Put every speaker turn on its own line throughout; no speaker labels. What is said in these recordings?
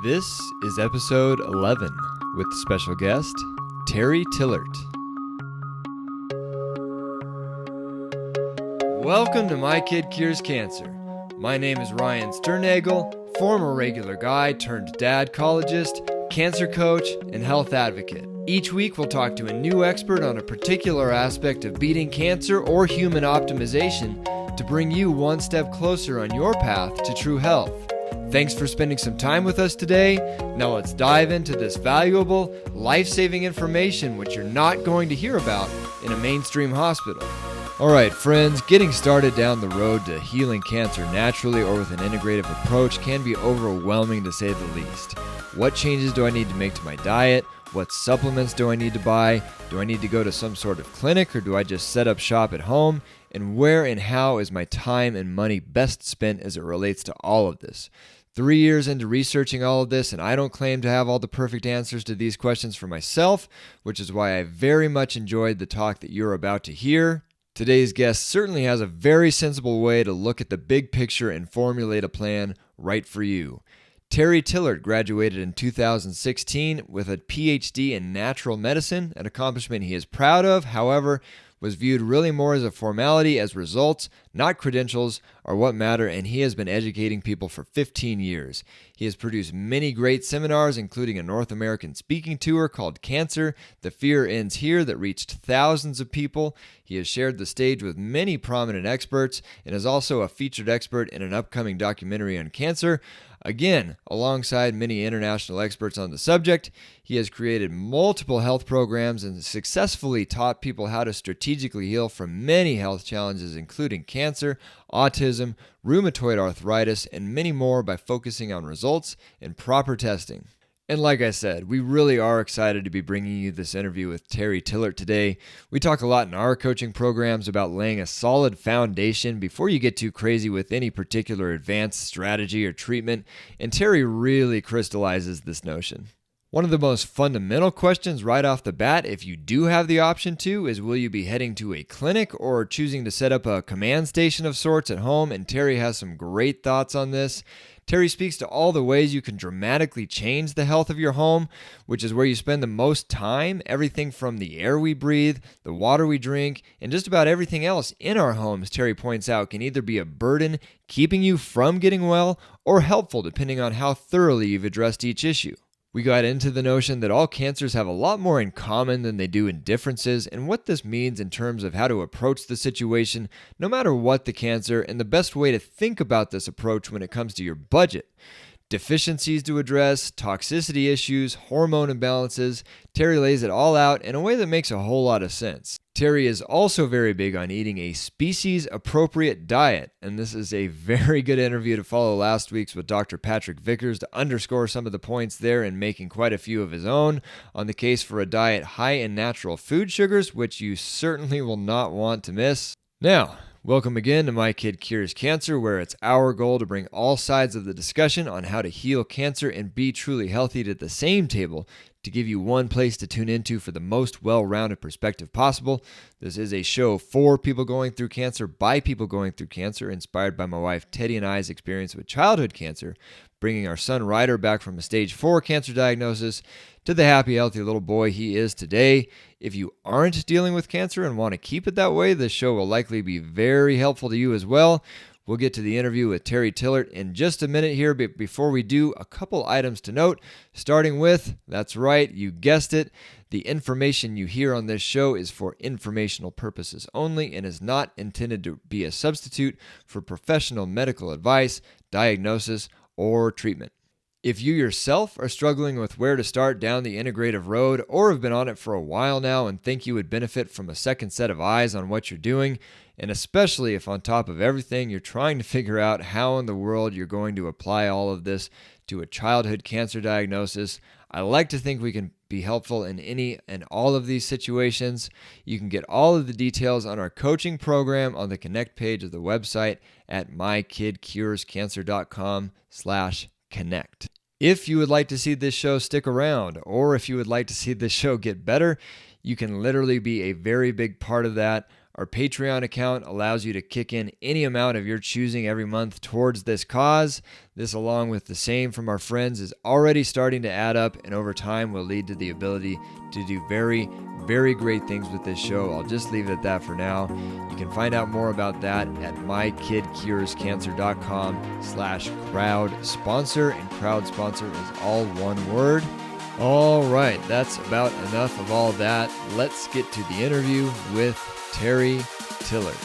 This is episode 11 with special guest Terry Tillaart. Welcome to My Kid Cures Cancer. My name is Ryan Sternagel, former regular guy turned dadcologist, cancer coach, and health advocate. Each week we'll talk to a new expert on a particular aspect of beating cancer or human optimization to bring you one step closer on your path to true health. Thanks for spending some time with us today. Now let's dive into this valuable, life-saving information which you're not going to hear about in a mainstream hospital. Alright friends, getting started down the road to healing cancer naturally or with an integrative approach can be overwhelming to say the least. What changes do I need to make to my diet? What supplements do I need to buy? Do I need to go to some sort of clinic or do I just set up shop at home? And where and how is my time and money best spent as it relates to all of this? 3 years into researching all of this, and I don't claim to have all the perfect answers to these questions for myself, which is why I very much enjoyed the talk that you're about to hear. Today's guest certainly has a very sensible way to look at the big picture and formulate a plan right for you. Terry Tillaart graduated in 2016 with a PhD in natural medicine, an accomplishment he is proud of. However, was viewed really more as a formality, as results, not credentials, are what matter, and he has been educating people for 15 years. He has produced many great seminars, including a North American speaking tour called Cancer, The Fear Ends Here, that reached thousands of people. He has shared the stage with many prominent experts and is also a featured expert in an upcoming documentary on cancer. Again, alongside many international experts on the subject, he has created multiple health programs and successfully taught people how to strategically heal from many health challenges, including cancer, autism, rheumatoid arthritis, and many more by focusing on results and proper testing. And like I said, we really are excited to be bringing you this interview with Terry Tillaart today. We talk a lot in our coaching programs about laying a solid foundation before you get too crazy with any particular advanced strategy or treatment, and Terry really crystallizes this notion. One of the most fundamental questions right off the bat, if you do have the option to, is will you be heading to a clinic or choosing to set up a command station of sorts at home? And Terry has some great thoughts on this. Terry speaks to all the ways you can dramatically change the health of your home, which is where you spend the most time. Everything from the air we breathe, the water we drink, and just about everything else in our homes, Terry points out, can either be a burden keeping you from getting well or helpful depending on how thoroughly you've addressed each issue. We got into the notion that all cancers have a lot more in common than they do in differences, and what this means in terms of how to approach the situation, no matter what the cancer, and the best way to think about this approach when it comes to your budget. Deficiencies to address, toxicity issues, hormone imbalances. Terry lays it all out in a way that makes a whole lot of sense. Terry is also very big on eating a species-appropriate diet, and this is a very good interview to follow last week's with Dr. Patrick Vickers to underscore some of the points there and making quite a few of his own on the case for a diet high in natural food sugars, which you certainly will not want to miss. Now, welcome again to My Kid Cures Cancer, where it's our goal to bring all sides of the discussion on how to heal cancer and be truly healthy to the same table to give you one place to tune into for the most well-rounded perspective possible. This is a show for people going through cancer, by people going through cancer, inspired by my wife Teddy and I's experience with childhood cancer, bringing our son Ryder back from a stage 4 cancer diagnosis to the happy, healthy little boy he is today. If you aren't dealing with cancer and want to keep it that way, this show will likely be very helpful to you as well. We'll get to the interview with Terry Tillaart in just a minute here, but before we do, a couple items to note, starting with, that's right, you guessed it, the information you hear on this show is for informational purposes only and is not intended to be a substitute for professional medical advice, diagnosis, or treatment. If you yourself are struggling with where to start down the integrative road or have been on it for a while now and think you would benefit from a second set of eyes on what you're doing, and especially if on top of everything you're trying to figure out how in the world you're going to apply all of this to a childhood cancer diagnosis, I like to think we can be helpful in any and all of these situations. You can get all of the details on our coaching program on the Connect page of the website at mykidcurescancer.com/connect. If you would like to see this show stick around, or if you would like to see this show get better, you can literally be a very big part of that. Our Patreon account allows you to kick in any amount of your choosing every month towards this cause. This, along with the same from our friends, is already starting to add up, and over time will lead to the ability to do very, very great things with this show. I'll just leave it at that for now. You can find out more about that at mykidcurescancer.com/crowd sponsor, and crowd sponsor is all one word. All right, that's about enough of all that. Let's get to the interview with Terry Tillaart.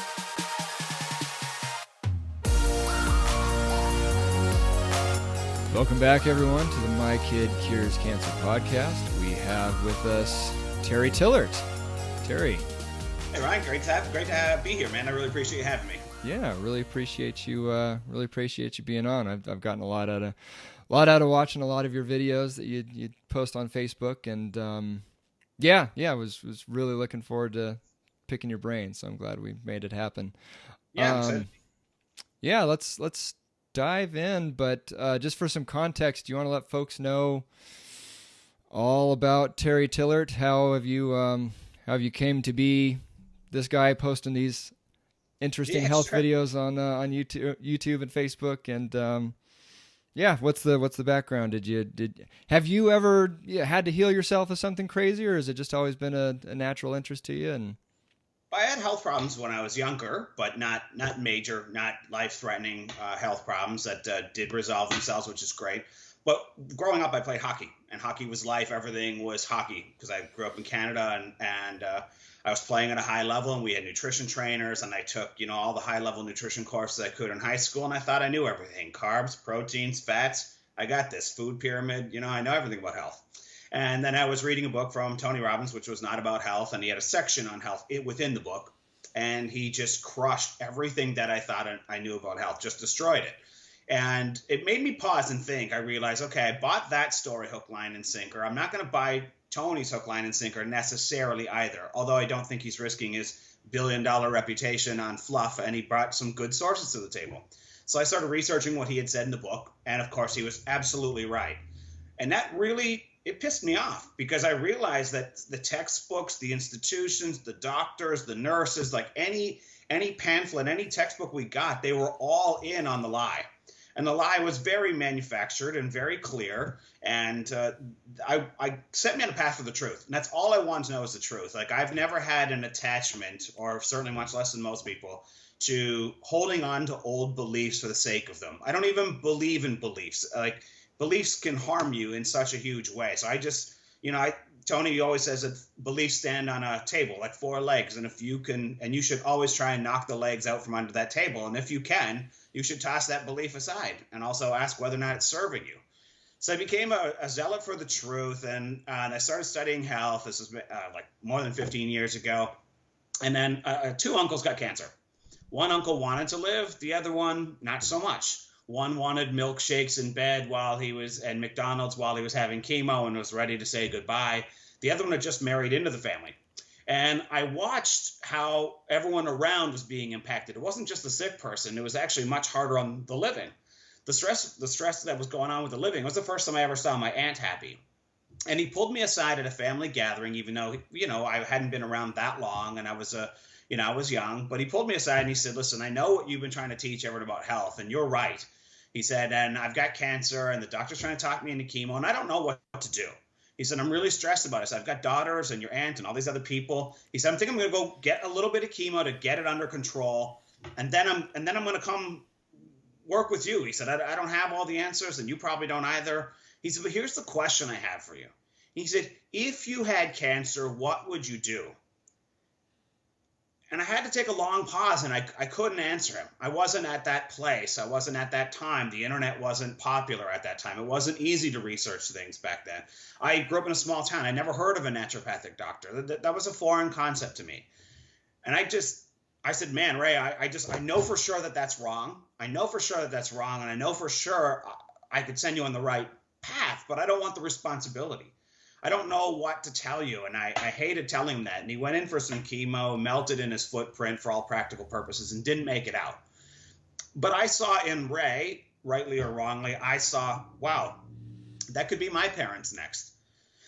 Welcome back, everyone, to the My Kid Cures Cancer podcast. We have with us Terry Tillaart. Terry.
Hey Ryan, great to be here, man. I really appreciate you having me.
Yeah, really appreciate you. Really appreciate you being on. I've gotten a lot out of watching a lot of your videos that you post on Facebook, and was really looking forward to picking your brain. So I'm glad we made it happen. Yeah, let's dive in. But just for some context, do you want to let folks know all about Terry Tillaart? How have you came to be this guy posting these interesting health videos on YouTube and Facebook, and what's the background? Have you ever had to heal yourself of something crazy, or has it just always been a natural interest to you? And
I had health problems when I was younger, but not major, not life-threatening health problems that did resolve themselves, which is great. But growing up, I played hockey, and hockey was life. Everything was hockey because I grew up in Canada, and I was playing at a high level, and we had nutrition trainers, and I took, all the high-level nutrition courses I could in high school, and I thought I knew everything: carbs, proteins, fats. I got this food pyramid. I know everything about health. And then I was reading a book from Tony Robbins, which was not about health, and he had a section on health within the book, and he just crushed everything that I thought I knew about health, just destroyed it. And it made me pause and think. I realized, okay, I bought that story hook, line, and sinker. I'm not going to buy Tony's hook, line, and sinker necessarily either, although I don't think he's risking his billion-dollar reputation on fluff, and he brought some good sources to the table. So I started researching what he had said in the book, and of course he was absolutely right. And that really, it pissed me off, because I realized that the textbooks, the institutions, the doctors, the nurses, like any pamphlet, any textbook we got, they were all in on the lie. And the lie was very manufactured and very clear, and I set me on a path for the truth. And that's all I want to know is the truth. Like, I've never had an attachment, or certainly much less than most people, to holding on to old beliefs for the sake of them. I don't even believe in beliefs. Like, beliefs can harm you in such a huge way. So I just, Tony always says that beliefs stand on a table, like 4 legs. And if you can, and you should always try and knock the legs out from under that table. And if you can, you should toss that belief aside and also ask whether or not it's serving you. So I became a zealot for the truth, and I started studying health. This was like more than 15 years ago. And then 2 uncles got cancer. One uncle wanted to live, the other one, not so much. One wanted milkshakes in bed and McDonald's while he was having chemo and was ready to say goodbye. The other one had just married into the family. And I watched how everyone around was being impacted. It wasn't just the sick person. It was actually much harder on the living. The stress that was going on with the living was the first time I ever saw my aunt happy. And he pulled me aside at a family gathering, even though, I hadn't been around that long, and I was young. But he pulled me aside and he said, listen, I know what you've been trying to teach everyone about health, and you're right. He said, and I've got cancer, and the doctor's trying to talk me into chemo, and I don't know what to do. He said, I'm really stressed about it. So I've got daughters and your aunt and all these other people. He said, I think I'm going to go get a little bit of chemo to get it under control. And then I'm going to come work with you. He said, I don't have all the answers, and you probably don't either. He said, but here's the question I have for you. He said, if you had cancer, what would you do? And I had to take a long pause, and I couldn't answer him. I wasn't at that place. I wasn't at that time. The internet wasn't popular at that time. It wasn't easy to research things back then. I grew up in a small town. I never heard of a naturopathic doctor. That was a foreign concept to me. And I said, man, Ray, I know for sure that that's wrong. I know for sure that that's wrong. And I know for sure I could send you on the right path, but I don't want the responsibility. I don't know what to tell you. And I hated telling him that. And he went in for some chemo, melted in his footprint for all practical purposes, and didn't make it out. But I saw in Ray, rightly or wrongly, I saw, wow, that could be my parents next.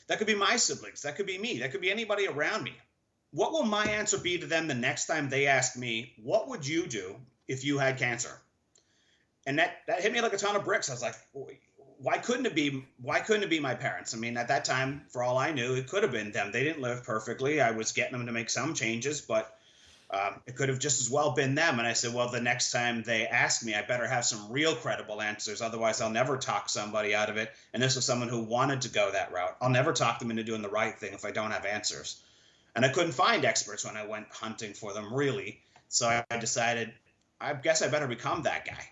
That could be my siblings. That could be me. That could be anybody around me. what will my answer be to them the next time they ask me, what would you do if you had cancer? And that hit me like a ton of bricks. I was like, why couldn't it be my parents? I mean, at that time, for all I knew, it could have been them. They didn't live perfectly. I was getting them to make some changes, but it could have just as well been them. And I said, well, the next time they ask me, I better have some real credible answers. Otherwise, I'll never talk somebody out of it. And this was someone who wanted to go that route. I'll never talk them into doing the right thing if I don't have answers. And I couldn't find experts when I went hunting for them, really. So I decided, I guess I better become that guy.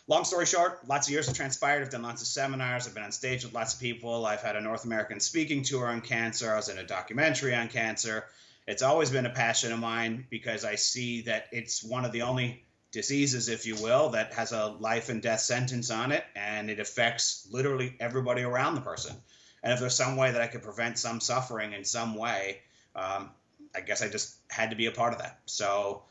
Long story short, lots of years have transpired. I've done lots of seminars. I've been on stage with lots of people. I've had a North American speaking tour on cancer. I was in a documentary on cancer. It's always been a passion of mine because I see that it's one of the only diseases, if you will, that has a life and death sentence on it, and it affects literally everybody around the person. And if there's some way that I could prevent some suffering in some way, I guess I just had to be a part of that. So,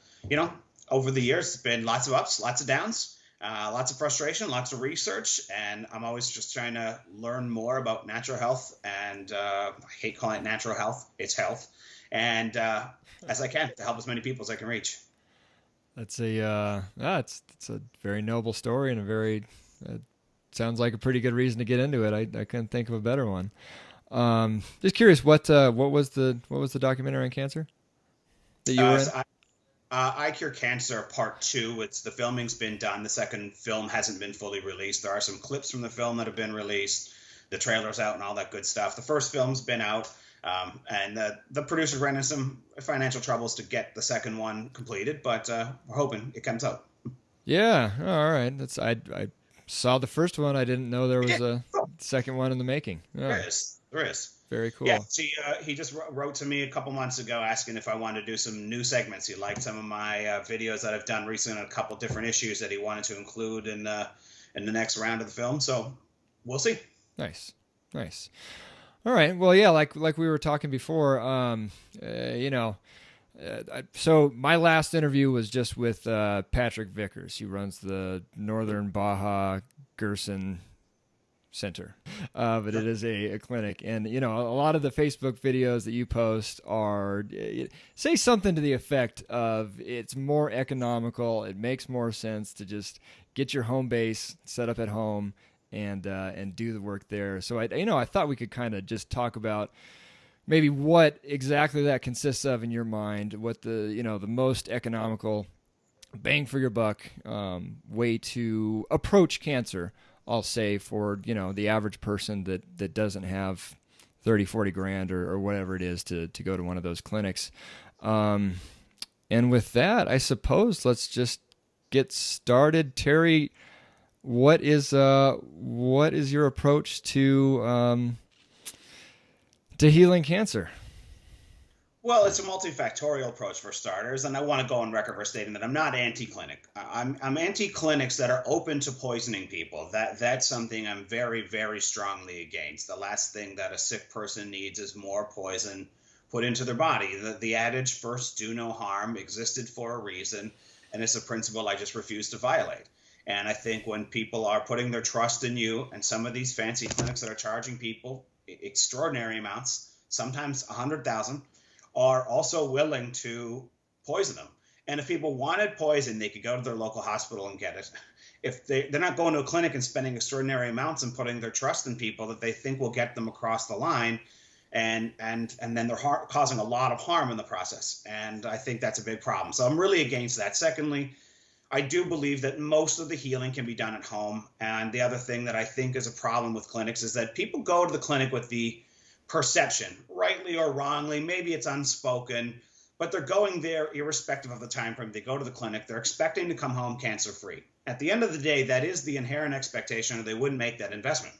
over the years, it's been lots of ups, lots of downs. Lots of frustration, lots of research, and I'm always just trying to learn more about natural health. And I hate calling it natural health; it's health. And as I can to help as many people as I can reach.
That's it's a very noble story and a very sounds like a pretty good reason to get into it. I couldn't think of a better one. Just curious, what was the documentary on cancer that you were in?
So I Cure Cancer Part 2. The filming's been done. The second film hasn't been fully released. There are some clips from the film that have been released. The trailer's out and all that good stuff. The first film's been out, and the producers ran into some financial troubles to get the second one completed, but we're hoping it comes out.
Yeah, all right. I saw the first one. I didn't know there was a second one in the making. Oh.
There is.
Very cool.
Yeah, he just wrote to me a couple months ago asking if I wanted to do some new segments. He liked some of my videos that I've done recently on a couple different issues that he wanted to include in the next round of the film. So we'll see. Nice.
All right. Well, yeah, like we were talking before, so my last interview was just with Patrick Vickers. He runs the Northern Baja Gerson Center, but it is a clinic. And, a lot of the Facebook videos that you post are, say something to the effect of it's more economical. It makes more sense to just get your home base set up at home and do the work there. So I thought we could kind of just talk about maybe what exactly that consists of in your mind, what the most economical bang for your buck way to approach cancer, I'll say, for the average person that doesn't have 30, 40 grand or whatever it is to go to one of those clinics. And with that, I suppose let's just get started. Terry, what is your approach to healing cancer?
Well, it's a multifactorial approach for starters, and I want to go on record for stating that I'm not anti-clinic. I'm anti-clinics that are open to poisoning people. That's something I'm very, very strongly against. The last thing that a sick person needs is more poison put into their body. The adage, first do no harm, existed for a reason, and it's a principle I just refuse to violate. And I think when people are putting their trust in you, and some of these fancy clinics that are charging people extraordinary amounts, sometimes 100,000, are also willing to poison them. And if people wanted poison, they could go to their local hospital and get it. If they're not going to a clinic and spending extraordinary amounts and putting their trust in people that they think will get them across the line, and then they're causing a lot of harm in the process. And I think that's a big problem. So I'm really against that. Secondly, I do believe that most of the healing can be done at home. And the other thing that I think is a problem with clinics is that people go to the clinic with the perception, rightly or wrongly, maybe it's unspoken, but they're going there irrespective of the time frame. They go to the clinic, they're expecting to come home cancer-free. At the end of the day, that is the inherent expectation, or they wouldn't make that investment.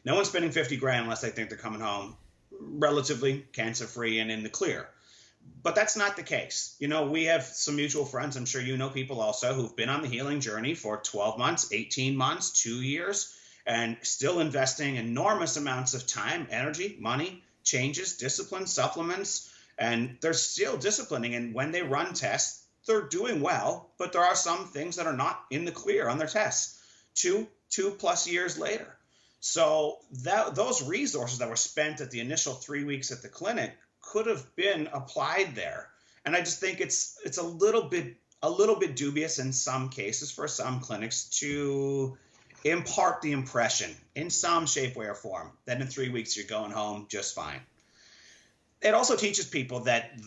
No one's spending 50 grand unless they think they're coming home relatively cancer-free and in the clear. But that's not the case. We have some mutual friends, I'm sure you know people also, who've been on the healing journey for 12 months, 18 months, 2 years, and still investing enormous amounts of time, energy, money, changes, discipline, supplements, and they're still disciplining. And when they run tests, they're doing well, but there are some things that are not in the clear on their tests 2+ years later. So those resources that were spent at the initial 3 weeks at the clinic could have been applied there. And I just think it's a little bit dubious in some cases for some clinics to impart the impression in some shape, way, or form that in 3 weeks you're going home just fine. It also teaches people that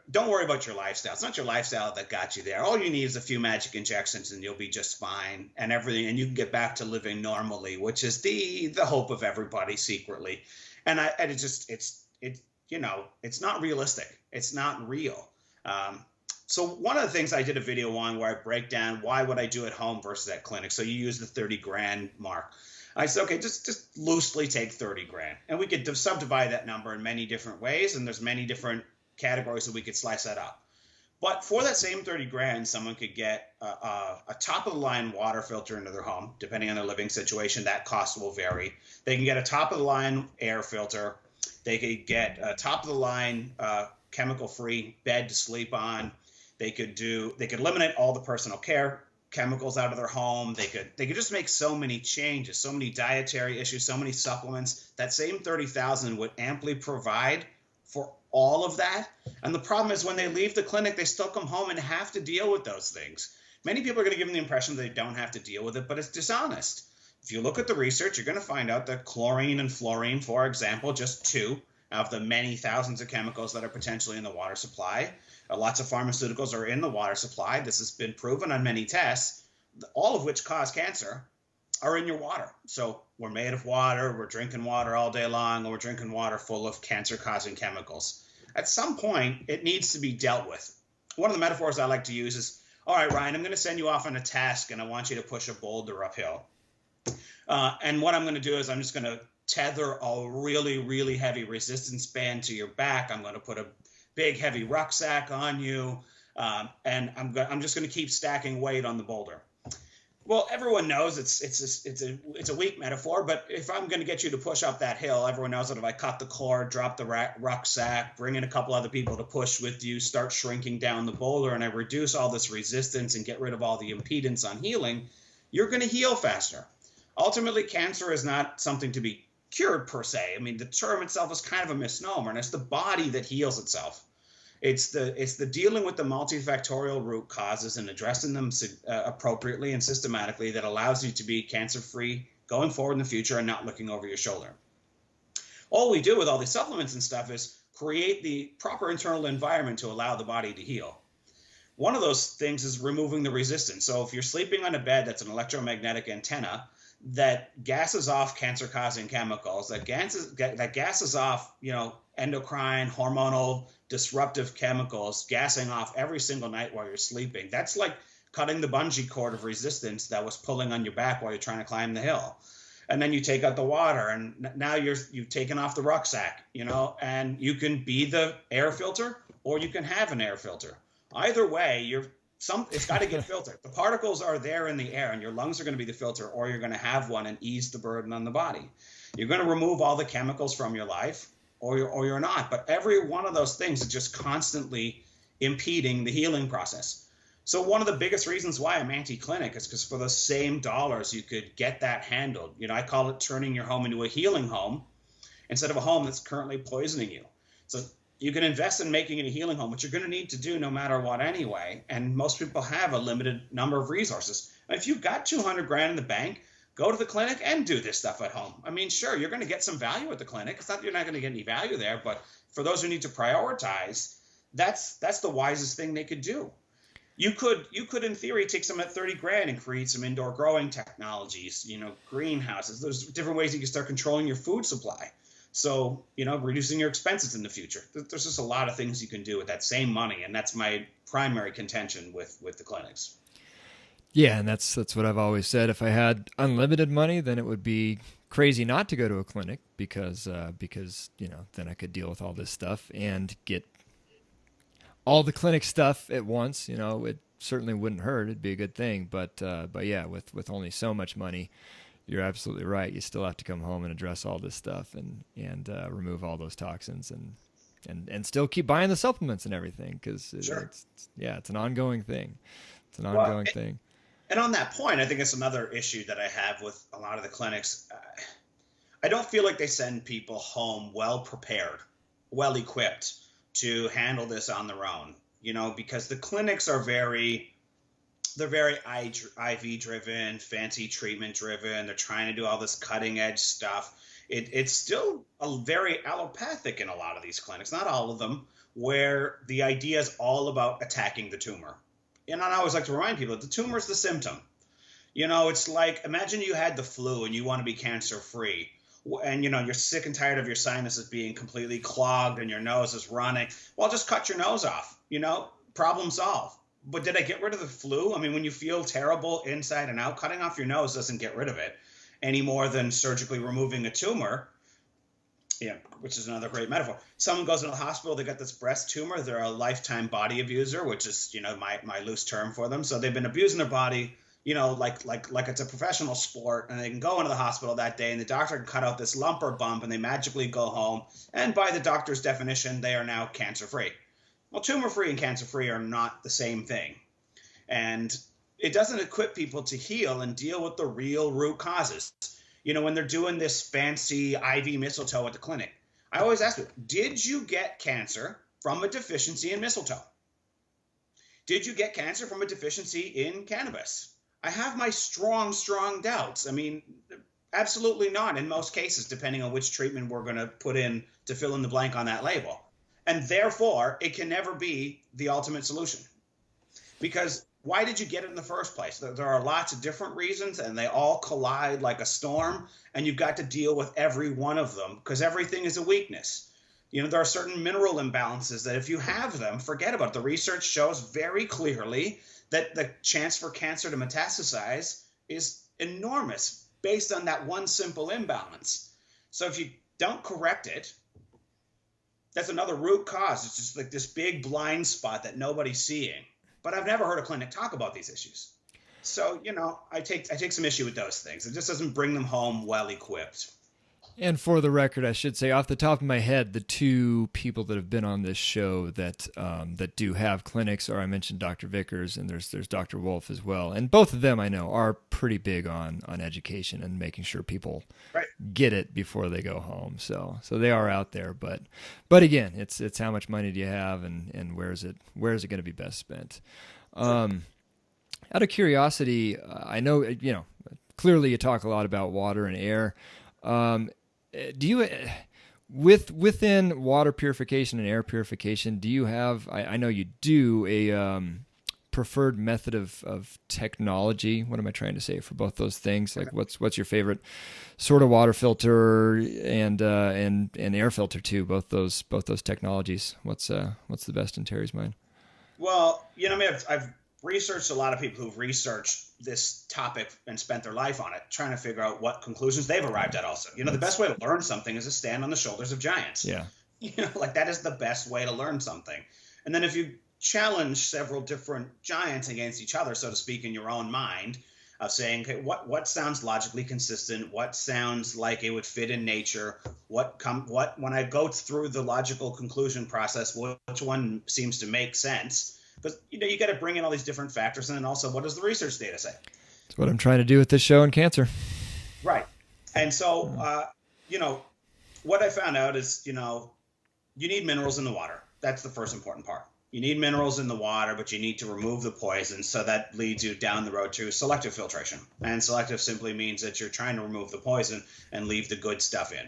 don't worry about your lifestyle. It's not your lifestyle that got you there. All you need is a few magic injections and you'll be just fine, and everything, and you can get back to living normally, which is the hope of everybody secretly. And it's not realistic. It's not real. So one of the things I did a video on where I break down why would I do at home versus at clinic. So you use the 30 grand mark. I said, okay, just loosely take 30 grand. And we could subdivide that number in many different ways. And there's many different categories that we could slice that up. But for that same 30 grand, someone could get a top of the line water filter into their home, depending on their living situation. That cost will vary. They can get a top of the line air filter. They could get a top of the line chemical free bed to sleep on. They could eliminate all the personal care chemicals out of their home. They could just make so many changes, so many dietary issues, so many supplements. That same 30,000 would amply provide for all of that. And the problem is when they leave the clinic, they still come home and have to deal with those things. Many people are going to give them the impression they don't have to deal with it, but it's dishonest. If you look at the research, you're going to find out that chlorine and fluorine, for example, just two of the many thousands of chemicals that are potentially in the water supply. Lots of pharmaceuticals are in the water supply. This has been proven on many tests, all of which cause cancer, are in your water. So we're made of water, we're drinking water all day long, and we're drinking water full of cancer-causing chemicals. At some point, it needs to be dealt with. One of the metaphors I like to use is, all right, Ryan, I'm going to send you off on a task, and I want you to push a boulder uphill. And what I'm going to do is I'm just going to tether a really, really heavy resistance band to your back. I'm going to put a big, heavy rucksack on you, and I'm just going to keep stacking weight on the boulder. Well, everyone knows it's a weak metaphor, but if I'm going to get you to push up that hill, everyone knows that if I cut the cord, drop the rucksack, bring in a couple other people to push with you, start shrinking down the boulder, and I reduce all this resistance and get rid of all the impedance on healing, you're going to heal faster. Ultimately, cancer is not something to be cured per se. I mean, the term itself is kind of a misnomer, and it's the body that heals itself. It's the dealing with the multifactorial root causes and addressing them appropriately and systematically that allows you to be cancer-free going forward in the future and not looking over your shoulder. All we do with all these supplements and stuff is create the proper internal environment to allow the body to heal. One of those things is removing the resistance. So if you're sleeping on a bed that's an electromagnetic antenna that gases off cancer-causing chemicals, that gases off, endocrine, hormonal, disruptive chemicals gassing off every single night while you're sleeping. That's like cutting the bungee cord of resistance that was pulling on your back while you're trying to climb the hill. And then you take out the water, and now you've taken off the rucksack, and you can be the air filter or you can have an air filter. Either way, it's got to get filtered. The particles are there in the air, and your lungs are going to be the filter, or you're going to have one and ease the burden on the body. You're going to remove all the chemicals from your life, or you're not. But every one of those things is just constantly impeding the healing process. So one of the biggest reasons why I'm anti-clinic is because for the same dollars, you could get that handled. I call it turning your home into a healing home instead of a home that's currently poisoning you. So you can invest in making it a healing home, which you're going to need to do no matter what anyway. And most people have a limited number of resources. And if you've got 200 grand in the bank, go to the clinic and do this stuff at home. I mean, sure, you're going to get some value at the clinic. It's not that you're not going to get any value there, but for those who need to prioritize, that's the wisest thing they could do. You could in theory take some at 30 grand and create some indoor growing technologies, greenhouses. There's different ways you can start controlling your food supply. So, reducing your expenses in the future. There's just a lot of things you can do with that same money, and that's my primary contention with the clinics.
Yeah, and that's what I've always said. If I had unlimited money, then it would be crazy not to go to a clinic because then I could deal with all this stuff and get all the clinic stuff at once. It certainly wouldn't hurt. It'd be a good thing. But yeah, with only so much money, you're absolutely right. You still have to come home and address all this stuff and remove all those toxins and still keep buying the supplements and everything because
Sure.
It's an ongoing thing. It's an ongoing thing.
And on that point, I think it's another issue that I have with a lot of the clinics. I don't feel like they send people home well prepared, well equipped to handle this on their own, because the clinics are they're very IV driven, fancy treatment driven. They're trying to do all this cutting edge stuff. It's still very allopathic in a lot of these clinics, not all of them, where the idea is all about attacking the tumor. And I always like to remind people that the tumor is the symptom. It's like, imagine you had the flu and you want to be cancer free. And, you're sick and tired of your sinuses being completely clogged and your nose is running. Well, just cut your nose off, problem solved. But did I get rid of the flu? I mean, when you feel terrible inside and out, cutting off your nose doesn't get rid of it any more than surgically removing a tumor, which is another great metaphor. Someone goes into the hospital, they got this breast tumor, they're a lifetime body abuser, which is, my loose term for them. So they've been abusing their body, like it's a professional sport, and they can go into the hospital that day and the doctor can cut out this lump or bump and they magically go home. And by the doctor's definition, they are now cancer-free. Well, tumor-free and cancer-free are not the same thing. And it doesn't equip people to heal and deal with the real root causes. When they're doing this fancy IV mistletoe at the clinic, I always ask them, did you get cancer from a deficiency in mistletoe? Did you get cancer from a deficiency in cannabis? I have my strong doubts. I mean, absolutely not in most cases, depending on which treatment we're going to put in to fill in the blank on that label. And therefore, it can never be the ultimate solution. Because why did you get it in the first place? There are lots of different reasons, and they all collide like a storm, and you've got to deal with every one of them because everything is a weakness. There are certain mineral imbalances that if you have them, forget about it. The research shows very clearly that the chance for cancer to metastasize is enormous based on that one simple imbalance. So if you don't correct it, that's another root cause. It's just like this big blind spot that nobody's seeing. But I've never heard a clinic talk about these issues. So, I take some issue with those things. It just doesn't bring them home well equipped.
And for the record, I should say off the top of my head, the two people that have been on this show that do have clinics are, I mentioned Dr. Vickers and there's Dr. Wolf as well. And both of them I know are pretty big on education and making sure people get it before they go home. So they are out there, but again, it's how much money do you have and where is it going to be best spent? Out of curiosity, I know, clearly you talk a lot about water and air. Do you, within water purification and air purification, do you have, I know you do, a preferred method of technology? What am I trying to say for both those things? Like what's your favorite sort of water filter and air filter too? Both those technologies. What's the best in Terry's mind?
Well, I've researched a lot of people who've researched this topic and spent their life on it, trying to figure out what conclusions they've arrived at also. The best way to learn something is to stand on the shoulders of giants. Yeah. That is the best way to learn something. And then if you challenge several different giants against each other, so to speak, in your own mind, of saying, okay, what sounds logically consistent, what sounds like it would fit in nature, what when I go through the logical conclusion process, which one seems to make sense? Because, you got to bring in all these different factors. And then also, what does the research data say?
That's what I'm trying to do with this show on cancer.
Right. And so, what I found out is, you need minerals in the water. That's the first important part. You need minerals in the water, but you need to remove the poison. So that leads you down the road to selective filtration. And selective simply means that you're trying to remove the poison and leave the good stuff in.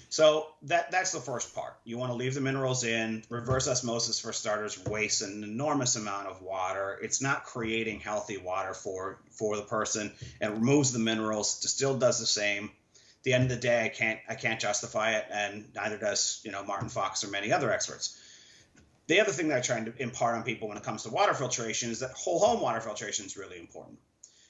So that's the first part. You want to leave the minerals in. Reverse osmosis, for starters, wastes an enormous amount of water. It's not creating healthy water for the person. It removes the minerals. Distilled does the same. At the end of the day, I can't justify it, and neither does Martin Fox or many other experts. The other thing that I try to impart on people when it comes to water filtration is that whole home water filtration is really important.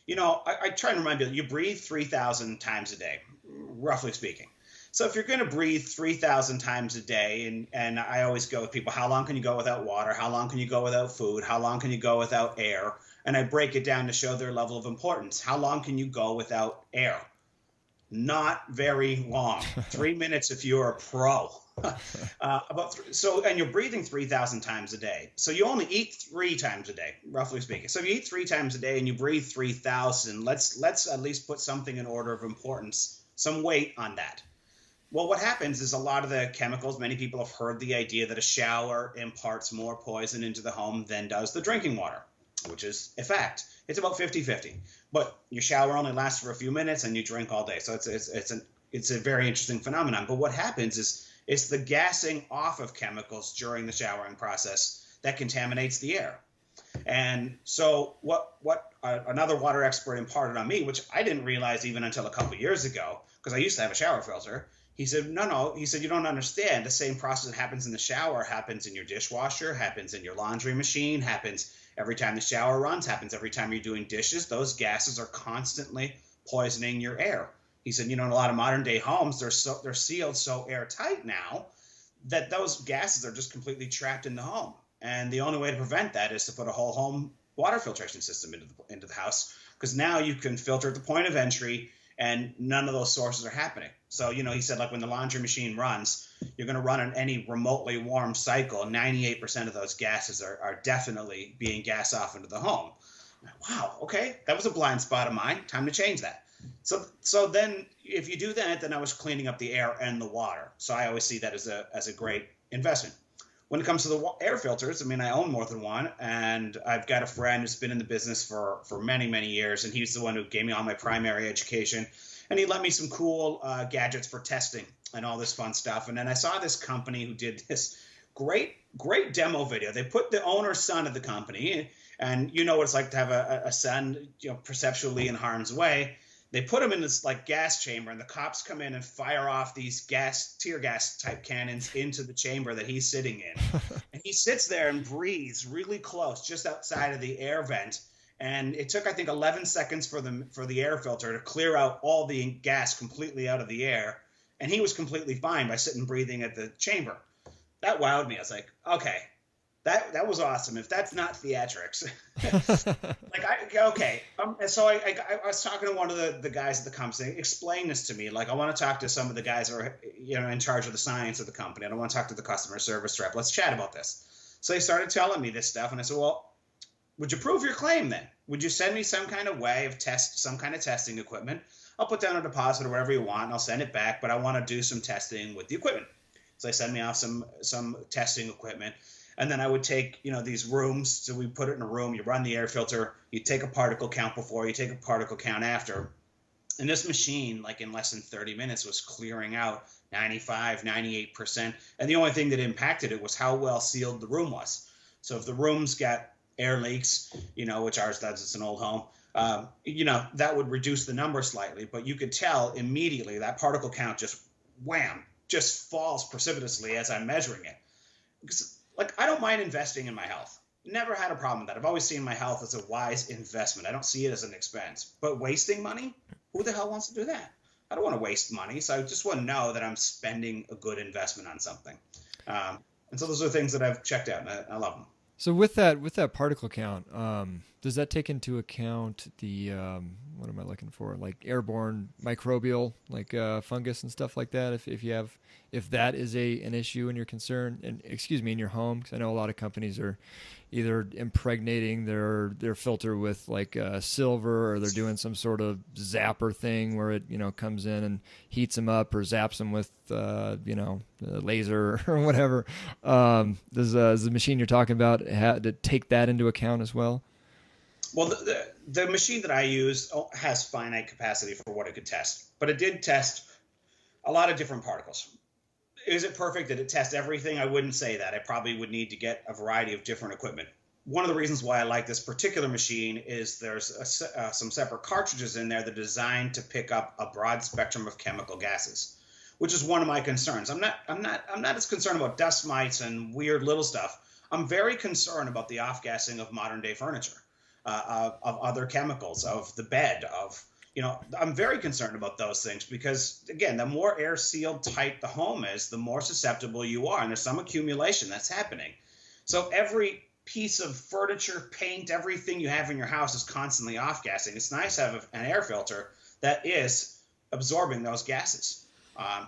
I try to remind people, you breathe 3,000 times a day, roughly speaking. So if you're going to breathe 3,000 times a day, and I always go with people, how long can you go without water? How long can you go without food? How long can you go without air? And I break it down to show their level of importance. How long can you go without air? Not very long. 3 minutes if you're a pro. And you're breathing 3,000 times a day. So you only eat 3 times a day, roughly speaking. So if you eat 3 times a day and you breathe 3,000, let's at least put something in order of importance, some weight on that. Well, what happens is a lot of the chemicals, many people have heard the idea that a shower imparts more poison into the home than does the drinking water, which is a fact. It's about 50-50. But your shower only lasts for a few minutes and you drink all day. So it's a very interesting phenomenon. But what happens is it's the gassing off of chemicals during the showering process that contaminates the air. And so what another water expert imparted on me, which I didn't realize even until a couple of years ago, because I used to have a shower filter. He said, no. He said, you don't understand. The same process that happens in the shower happens in your dishwasher, happens in your laundry machine, happens every time the shower runs, happens every time you're doing dishes. Those gases are constantly poisoning your air. He said, in a lot of modern day homes, they're sealed so airtight now that those gases are just completely trapped in the home. And the only way to prevent that is to put a whole home water filtration system into the house, because now you can filter at the point of entry and none of those sources are happening. So, he said, like when the laundry machine runs, you're going to run on any remotely warm cycle. 98% of those gases are definitely being gassed off into the home. Wow. Okay. That was a blind spot of mine. Time to change that. So then if you do that, then I was cleaning up the air and the water. So I always see that as a great investment. When it comes to the air filters, I own more than one, and I've got a friend who's been in the business for many, many years, and he's the one who gave me all my primary education, and he lent me some cool gadgets for testing and all this fun stuff. And then I saw this company who did this great demo video. They put the owner's son of the company, and what it's like to have a son, perceptually in harm's way. They put him in this gas chamber, and the cops come in and fire off these tear gas type cannons into the chamber that he's sitting in. And he sits there and breathes really close, just outside of the air vent. And it took, I think, 11 seconds for the air filter to clear out all the gas completely out of the air. And he was completely fine by sitting breathing at the chamber. That wowed me. I was like, okay. That was awesome. If that's not theatrics, okay. So I was talking to one of the guys at the company. Explain this to me. I want to talk to some of the guys who are in charge of the science of the company. I don't want to talk to the customer service rep. Let's chat about this. So he started telling me this stuff, and I said, well, would you prove your claim then? Would you send me some kind of way of some kind of testing equipment? I'll put down a deposit or whatever you want, and I'll send it back. But I want to do some testing with the equipment. So they send me off some testing equipment. And then I would take, these rooms. So we put it in a room. You run the air filter. You take a particle count before. You take a particle count after. And this machine, in less than 30 minutes, was clearing out 95, 98%. And the only thing that impacted it was how well sealed the room was. So if the room's got air leaks, which ours does, it's an old home, that would reduce the number slightly. But you could tell immediately that particle count just falls precipitously as I'm measuring it. Because I don't mind investing in my health. Never had a problem with that. I've always seen my health as a wise investment. I don't see it as an expense. But wasting money? Who the hell wants to do that? I don't want to waste money. So I just want to know that I'm spending a good investment on something. And so those are things that I've checked out, and I love them.
So with that particle count, does that take into account the what am I looking for? Airborne microbial, fungus and stuff like that. If that is an issue and you're concerned, and in your home, because I know a lot of companies are either impregnating their filter with silver, or they're doing some sort of zapper thing where it comes in and heats them up or zaps them with laser or whatever. Does the machine you're talking about have to take that into account as well?
Well, the machine that I use has finite capacity for what it could test, but it did test a lot of different particles. Is it perfect? Did it test everything? I wouldn't say that. I probably would need to get a variety of different equipment. One of the reasons why I like this particular machine is there's some separate cartridges in there that are designed to pick up a broad spectrum of chemical gases, which is one of my concerns. I'm not as concerned about dust mites and weird little stuff. I'm very concerned about the off-gassing of modern day furniture, of other chemicals, of the bed, I'm very concerned about those things because, again, the more air sealed tight the home is, the more susceptible you are. And there's some accumulation that's happening. So every piece of furniture, paint, everything you have in your house is constantly off-gassing. It's nice to have an air filter that is absorbing those gases.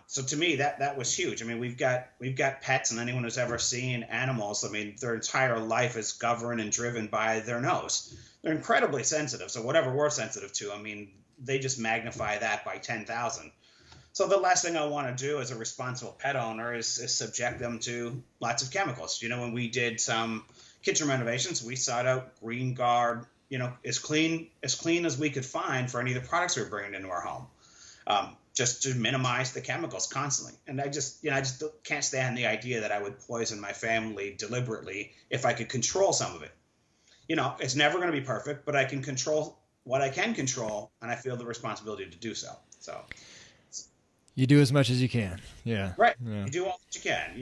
So to me, that was huge. We've got pets, and anyone who's ever seen animals, their entire life is governed and driven by their nose. They're incredibly sensitive. So whatever we're sensitive to, they just magnify that by 10,000. So the last thing I want to do as a responsible pet owner is subject them to lots of chemicals. When we did some kitchen renovations, we sought out Green Guard, as clean as we could find for any of the products we were bringing into our home, just to minimize the chemicals constantly. And I just can't stand the idea that I would poison my family deliberately if I could control some of it. It's never going to be perfect, but I can control what I can control, and I feel the responsibility to do so. So
you do as much as you can. Yeah.
Right.
Yeah.
You do all that you can.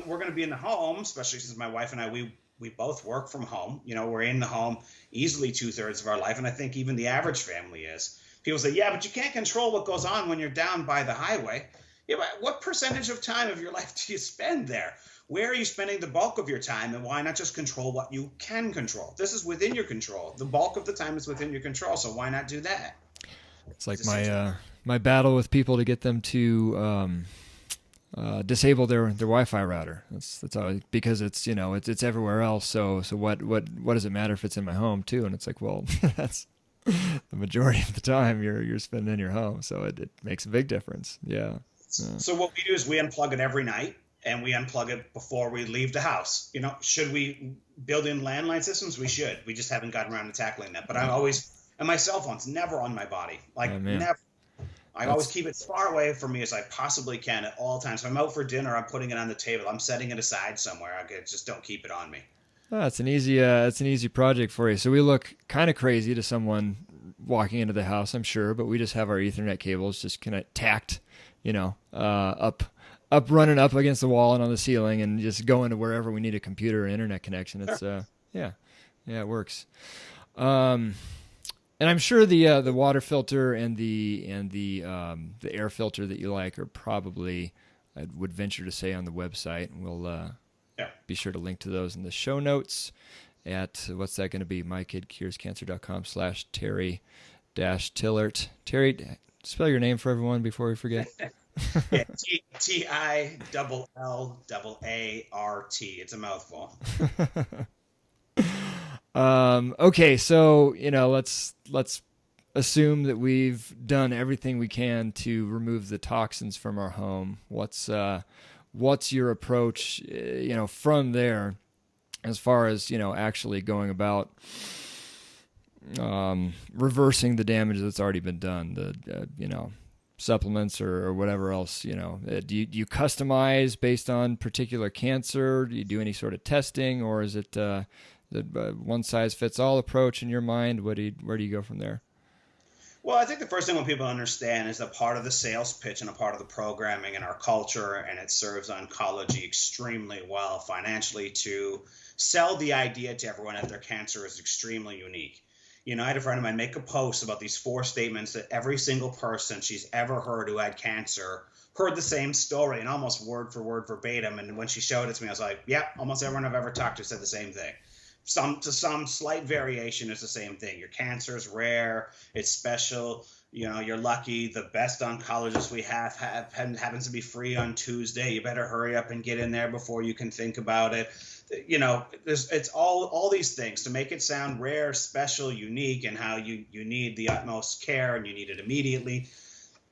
We're going to be in the home, especially since my wife and I, we both work from home. We're in the home easily 2/3 of our life. And I think even the average family is. People say, yeah, but you can't control what goes on when you're down by the highway. Yeah, but what percentage of time of your life do you spend there? Where are you spending the bulk of your time, and why not just control what you can control? This is within your control. The bulk of the time is within your control, so why not do that?
It's like my battle with people to get them to disable their Wi-Fi router. That's all, because it's it's everywhere else. So what does it matter if it's in my home too? And it's like, well, that's the majority of the time you're spending in your home, so it makes a big difference. Yeah.
So what we do is we unplug it every night, and we unplug it before we leave the house. Should we build in landline systems? We should. We just haven't gotten around to tackling that. But and my cell phone's never on my body, never. I always keep it as far away from me as I possibly can at all times. If I'm out for dinner, I'm putting it on the table. I'm setting it aside somewhere. I just don't keep it on me.
Oh, it's an easy project for you. So we look kind of crazy to someone walking into the house, I'm sure, but we just have our Ethernet cables just kind of tacked, up running up against the wall and on the ceiling, and just go into wherever we need a computer or internet connection. It's it works. And I'm sure the water filter and the air filter that you like are probably, I would venture to say, on the website. And we'll be sure to link to those in the show notes at, what's that going to be? mykidcurescancer.com/Terry-Tillaart. Terry, spell your name for everyone before we forget.
Yeah, Tillaart. It's a mouthful.
Okay, so let's assume that we've done everything we can to remove the toxins from our home. What's your approach, from there, as far as actually going about reversing the damage that's already been done? The supplements or whatever else. Do you customize based on particular cancer? Do you do any sort of testing, or is it the one size fits all approach in your mind? Where do you go from there?
Well, I think the first thing when people understand is that part of the sales pitch and a part of the programming in our culture, and it serves oncology extremely well financially, to sell the idea to everyone that their cancer is extremely unique. I had a friend of mine make a post about these 4 statements that every single person she's ever heard who had cancer heard the same story, and almost word for word verbatim. And when she showed it to me, I was like, yeah, almost everyone I've ever talked to said the same thing. Some slight variation is the same thing. Your cancer is rare. It's special. You're lucky. The best oncologist we have happens to be free on Tuesday. You better hurry up and get in there before you can think about it. It's all these things to make it sound rare, special, unique, and how you need the utmost care and you need it immediately.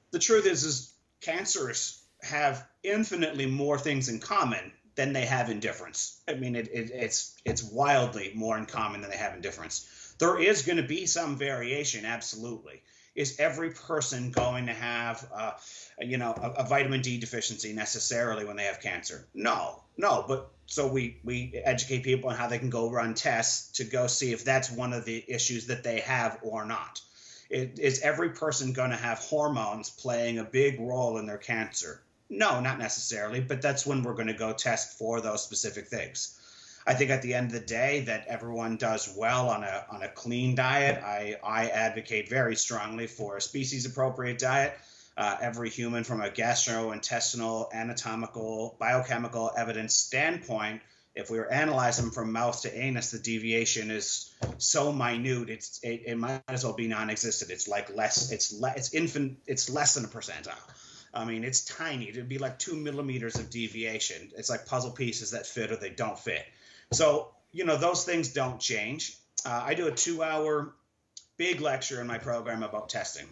The truth is cancers have infinitely more things in common than they have in difference. I mean, it's wildly more in common than they have in difference. There is going to be some variation, absolutely. Is every person going to have, a vitamin D deficiency necessarily when they have cancer? No. But so we educate people on how they can go run tests to go see if that's one of the issues that they have or not. Is every person going to have hormones playing a big role in their cancer? No, not necessarily, but that's when we're going to go test for those specific things. I think at the end of the day that everyone does well on a clean diet. I advocate very strongly for a species-appropriate diet. Every human, from a gastrointestinal, anatomical, biochemical evidence standpoint, if we were analyzing them from mouth to anus, the deviation is so minute, it might as well be non-existent. It's less than a percentile. I mean, it's tiny. It'd be like 2 millimeters of deviation. It's like puzzle pieces that fit or they don't fit. So, those things don't change. I do a 2-hour big lecture in my program about testing.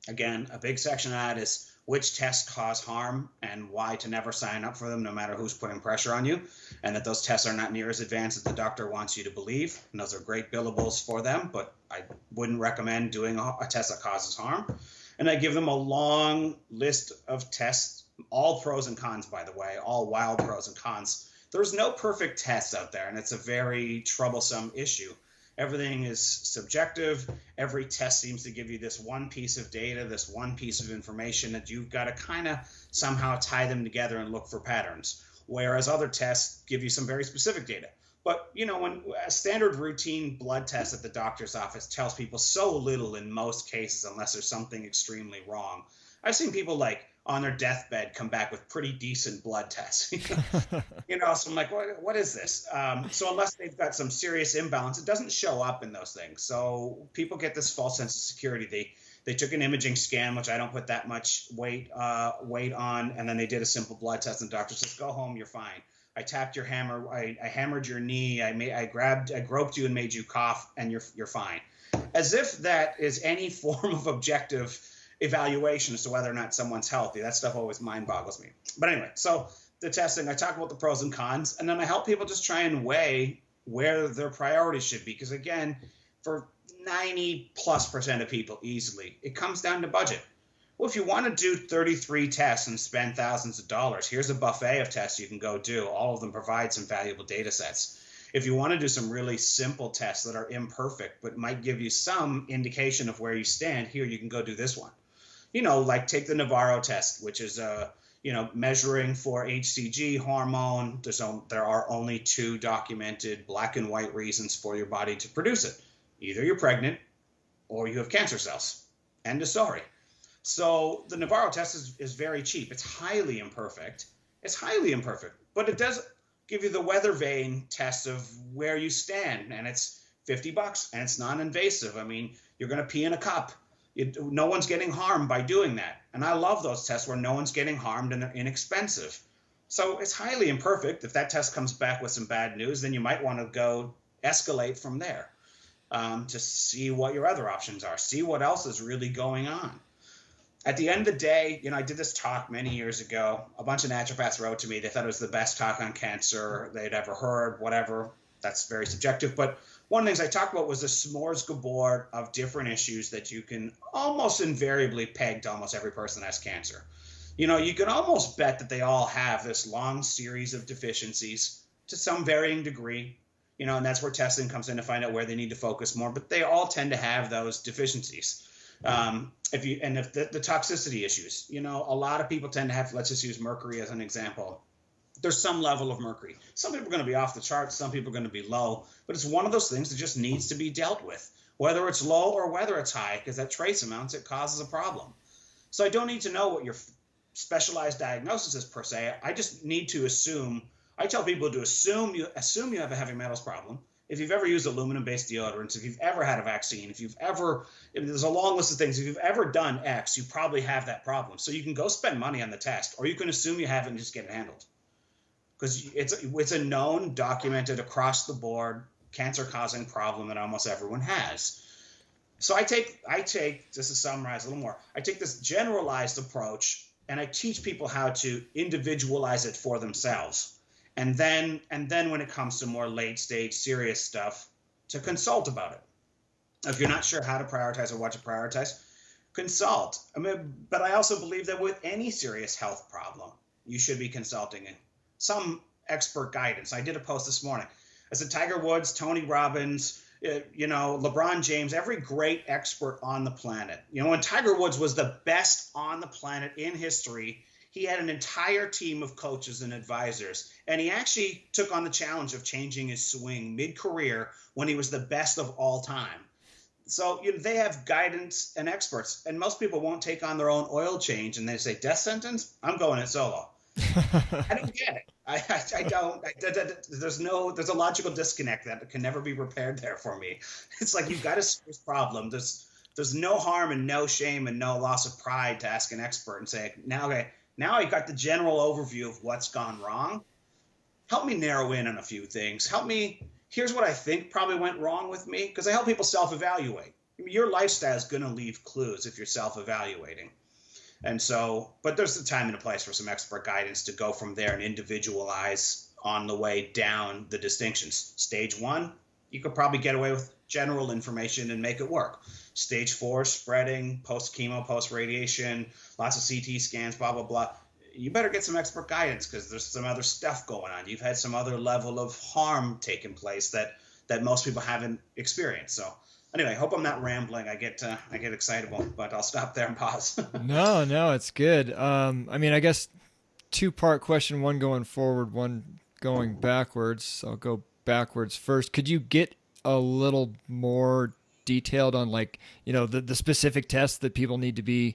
Again, a big section of that is which tests cause harm and why to never sign up for them, no matter who's putting pressure on you, and that those tests are not near as advanced as the doctor wants you to believe. And those are great billables for them, but I wouldn't recommend doing a test that causes harm. And I give them a long list of tests, all pros and cons, by the way, all wild pros and cons. There's no perfect tests out there, and it's a very troublesome issue. Everything is subjective. Every test seems to give you this one piece of data, this one piece of information that you've got to kind of somehow tie them together and look for patterns, whereas other tests give you some very specific data. But, you know, when a standard routine blood test at the doctor's office tells people so little in most cases, unless there's something extremely wrong. I've seen people like on their deathbed come back with pretty decent blood tests. You know, so I'm like, what is this? So unless they've got some serious imbalance, it doesn't show up in those things. So people get this false sense of security. They took an imaging scan, which I don't put that much weight on, and then they did a simple blood test, and the doctor says, go home, you're fine. I tapped your hammer, I hammered your knee, I groped you and made you cough, and you're fine. As if that is any form of objective evaluation as to whether or not someone's healthy. That stuff always mind boggles me. But anyway, so the testing, I talk about the pros and cons, and then I help people just try and weigh where their priorities should be. Because again, for 90+% of people easily, it comes down to budget. Well, if you want to do 33 tests and spend thousands of dollars, here's a buffet of tests you can go do. All of them provide some valuable data sets. If you want to do some really simple tests that are imperfect but might give you some indication of where you stand, here you can go do this one. You know, like take the Navarro Test, which is measuring for HCG hormone. There are only 2 documented black and white reasons for your body to produce it. Either you're pregnant or you have cancer cells. End of story. So the Navarro Test is very cheap. It's highly imperfect. But it does give you the weather vane test of where you stand, and it's $50, and it's non-invasive. I mean, you're going to pee in a cup. No one's getting harmed by doing that. And I love those tests where no one's getting harmed and they're inexpensive. So it's highly imperfect. If that test comes back with some bad news, then you might want to go escalate from there to see what your other options are, see what else is really going on. At the end of the day, you know, I did this talk many years ago. A bunch of naturopaths wrote to me. They thought it was the best talk on cancer they'd ever heard, whatever. That's very subjective. But one of the things I talked about was a smorgasbord of different issues that you can almost invariably peg to almost every person that has cancer. You know, you can almost bet that they all have this long series of deficiencies to some varying degree, you know, and that's where testing comes in to find out where they need to focus more. But they all tend to have those deficiencies. If the toxicity issues, you know, a lot of people tend to have, let's just use mercury as an example. There's some level of mercury. Some people are going to be off the charts. Some people are going to be low. But it's one of those things that just needs to be dealt with, whether it's low or whether it's high, because at trace amounts, it causes a problem. So I don't need to know what your specialized diagnosis is per se. I just need to assume. I tell people to assume you have a heavy metals problem. If you've ever used aluminum-based deodorants, if you've ever had a vaccine, if there's a long list of things. If you've ever done X, you probably have that problem. So you can go spend money on the test, or you can assume you have it and just get it handled. Because it's a known, documented, across-the-board, cancer-causing problem that almost everyone has. So I take, just to summarize a little more, I take this generalized approach, and I teach people how to individualize it for themselves. And then when it comes to more late-stage, serious stuff, to consult about it. If you're not sure how to prioritize or what to prioritize, consult. But I also believe that with any serious health problem, you should be consulting some expert guidance. I did a post this morning. I said Tiger Woods, Tony Robbins, LeBron James, every great expert on the planet. You know, when Tiger Woods was the best on the planet in history, he had an entire team of coaches and advisors, and he actually took on the challenge of changing his swing mid-career when he was the best of all time. So they have guidance and experts, and most people won't take on their own oil change, and they say, death sentence? I'm going it solo. I don't get it. I don't. There's a logical disconnect that can never be repaired there for me. It's like you've got a serious problem. There's no harm and no shame and no loss of pride to ask an expert and say, now I got the general overview of what's gone wrong. Help me narrow in on a few things. Here's what I think probably went wrong with me, because I help people self-evaluate. I mean, your lifestyle is going to leave clues if you're self-evaluating. And so, but there's a time and a place for some expert guidance to go from there and individualize on the way down the distinctions. Stage 1, you could probably get away with general information and make it work. Stage 4, spreading, post chemo, post radiation, lots of CT scans, blah, blah, blah. You better get some expert guidance because there's some other stuff going on. You've had some other level of harm taking place that most people haven't experienced. So anyway, hope I'm not rambling. I get excitable, but I'll stop there and pause.
No, it's good. I mean, I guess two-part question, one going forward, one going backwards. So I'll go backwards first. Could you get a little more detailed on, like, you know, the specific tests that people need to be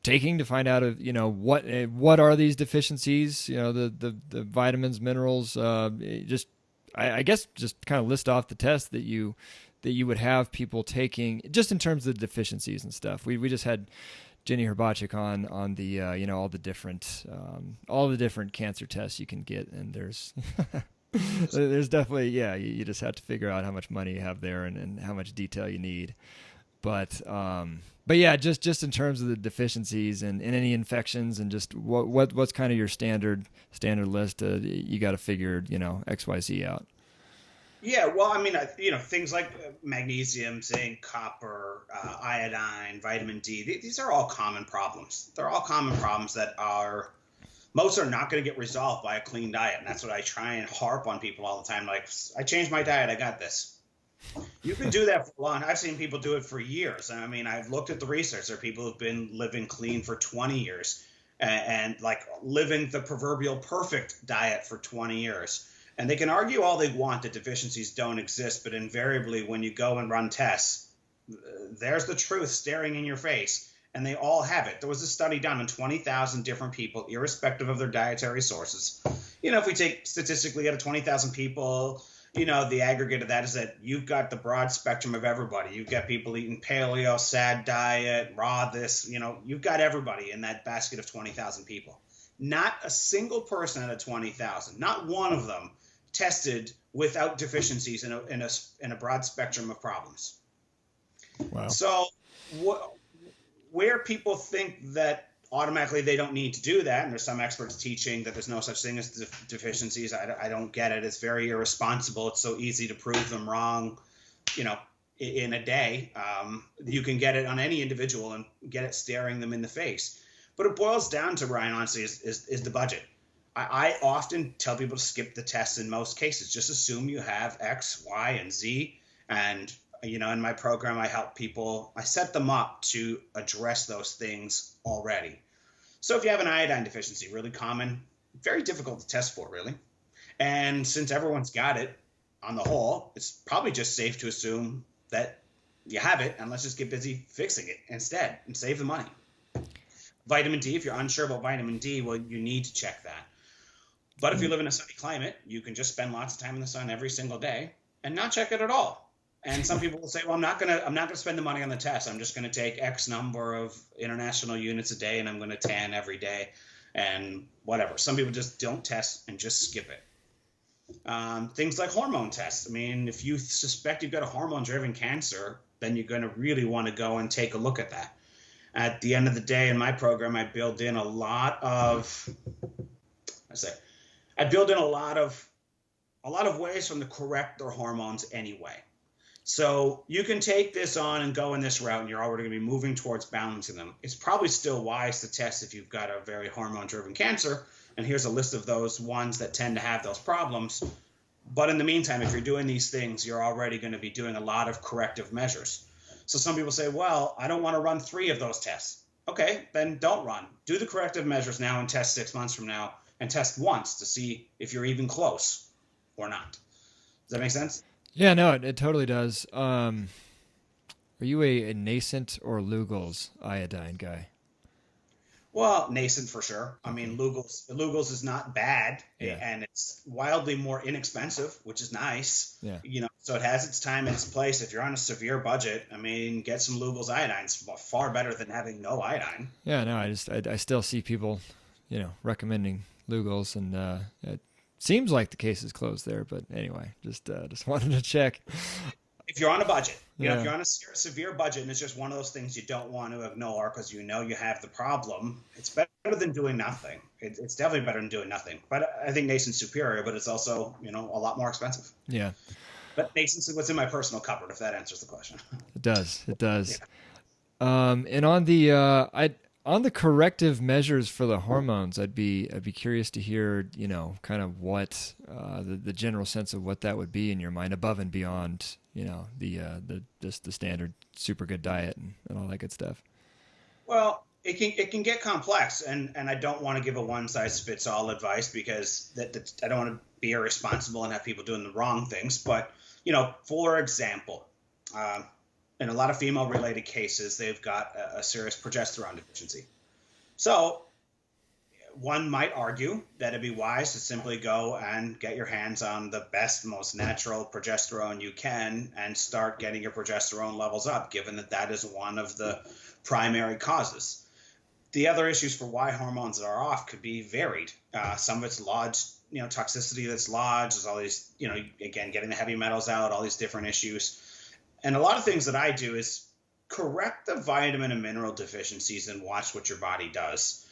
taking to find out, you know, what are these deficiencies, you know, the vitamins, minerals, I guess just kind of list off the tests that you would have people taking just in terms of the deficiencies and stuff. We just had Jenny Herbachik on the you know, all the different cancer tests you can get, and there's there's definitely, yeah, you just have to figure out how much money you have there and how much detail you need. But yeah, just in terms of the deficiencies and any infections and just what's kind of your standard list, you got to figure, you know, XYZ out.
Yeah, well, I mean, you know, things like magnesium, zinc, copper, iodine, vitamin D, these are all common problems. They're all common problems that most are not going to get resolved by a clean diet. And that's what I try and harp on people all the time. Like, I changed my diet, I got this. You can do that for long. I've seen people do it for years. I mean, I've looked at the research. There are people who've been living clean for 20 years and like living the proverbial perfect diet for 20 years. And they can argue all they want that deficiencies don't exist, but invariably when you go and run tests, there's the truth staring in your face, and they all have it. There was a study done on 20,000 different people, irrespective of their dietary sources. You know, if we take statistically out of 20,000 people, you know, the aggregate of that is that you've got the broad spectrum of everybody. You've got people eating paleo, sad diet, raw this, you know, you've got everybody in that basket of 20,000 people. Not a single person out of 20,000, not one of them tested without deficiencies in a broad spectrum of problems.
Wow.
So where people think that automatically they don't need to do that, and there's some experts teaching that there's no such thing as deficiencies, I don't get it. It's very irresponsible. It's so easy to prove them wrong, you know, in a day. You can get it on any individual and get it staring them in the face. But it boils down to, Ryan, honestly, is the budget. I often tell people to skip the tests in most cases. Just assume you have X, Y, and Z. And, you know, in my program, I help people, I set them up to address those things already. So if you have an iodine deficiency, really common, very difficult to test for, really. And since everyone's got it, on the whole, it's probably just safe to assume that you have it, and let's just get busy fixing it instead and save the money. Vitamin D, if you're unsure about vitamin D, well, you need to check that. But if you live in a sunny climate, you can just spend lots of time in the sun every single day and not check it at all. And some people will say, well, I'm not gonna spend the money on the test. I'm just going to take X number of international units a day, and I'm going to tan every day and whatever. Some people just don't test and just skip it. Things like hormone tests. I mean, if you suspect you've got a hormone-driven cancer, then you're going to really want to go and take a look at that. At the end of the day, in my program, I build in a lot of ways for them to correct their hormones anyway. So you can take this on and go in this route, and you're already going to be moving towards balancing them. It's probably still wise to test if you've got a very hormone-driven cancer, and here's a list of those ones that tend to have those problems. But in the meantime, if you're doing these things, you're already going to be doing a lot of corrective measures. So some people say, well, I don't want to run 3 of those tests. Okay, then don't run. Do the corrective measures now and test 6 months from now, and test once to see if you're even close or not. Does that make sense?
Yeah, no, it totally does. Are you a nascent or Lugol's iodine guy?
Well, nascent for sure. I mean, Lugol's is not bad,
yeah.
And it's wildly more inexpensive, which is nice.
Yeah.
You know, so it has its time and its place. If you're on a severe budget, I mean, get some Lugol's iodine. It's far better than having no iodine.
Yeah, no, I still see people, you know, recommending Lugol's, and it seems like the case is closed there. But anyway, just wanted to check.
If you're on a budget,
Yeah.
if you're on a severe budget and it's just one of those things you don't want to ignore because you have the problem, it's better than doing nothing. It's definitely better than doing nothing. But I think Nason's superior, but it's also, a lot more expensive.
Yeah.
But Nason's what's in my personal cupboard, if that answers the question.
It does. It does.
Yeah.
And on the corrective measures for the hormones, I'd be curious to hear, kind of what the general sense of what that would be in your mind, above and beyond, the standard super good diet and all that good stuff.
Well, it can get complex, and I don't want to give a one size fits all advice because I don't want to be irresponsible and have people doing the wrong things. But for example, in a lot of female related cases, they've got a serious progesterone deficiency. So one might argue that it'd be wise to simply go and get your hands on the best, most natural progesterone you can and start getting your progesterone levels up, given that is one of the primary causes. The other issues for why hormones are off could be varied. Some of it's lodged, toxicity that's lodged. There's all these, again, getting the heavy metals out, all these different issues. And a lot of things that I do is correct the vitamin and mineral deficiencies and watch what your body does.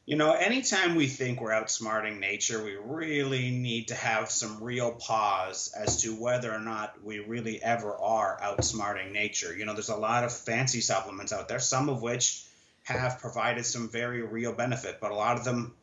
Anytime we think we're outsmarting nature, we really need to have some real pause as to whether or not we really ever are outsmarting nature. There's a lot of fancy supplements out there, some of which have provided some very real benefit, but a lot of them,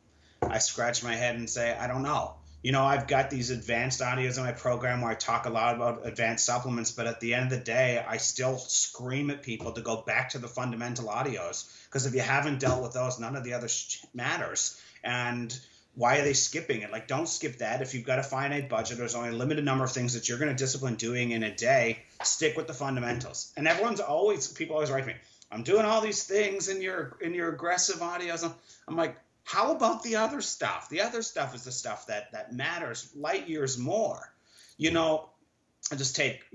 I scratch my head and say, I don't know. I've got these advanced audios in my program where I talk a lot about advanced supplements, but at the end of the day, I still scream at people to go back to the fundamental audios, because if you haven't dealt with those, none of the other matters. And why are they skipping it? Like, don't skip that. If you've got a finite budget, there's only a limited number of things that you're going to discipline doing in a day. Stick with the fundamentals. And people always write to me, I'm doing all these things in your aggressive audios. I'm like, how about the other stuff? The other stuff is the stuff that matters light years more. Just take,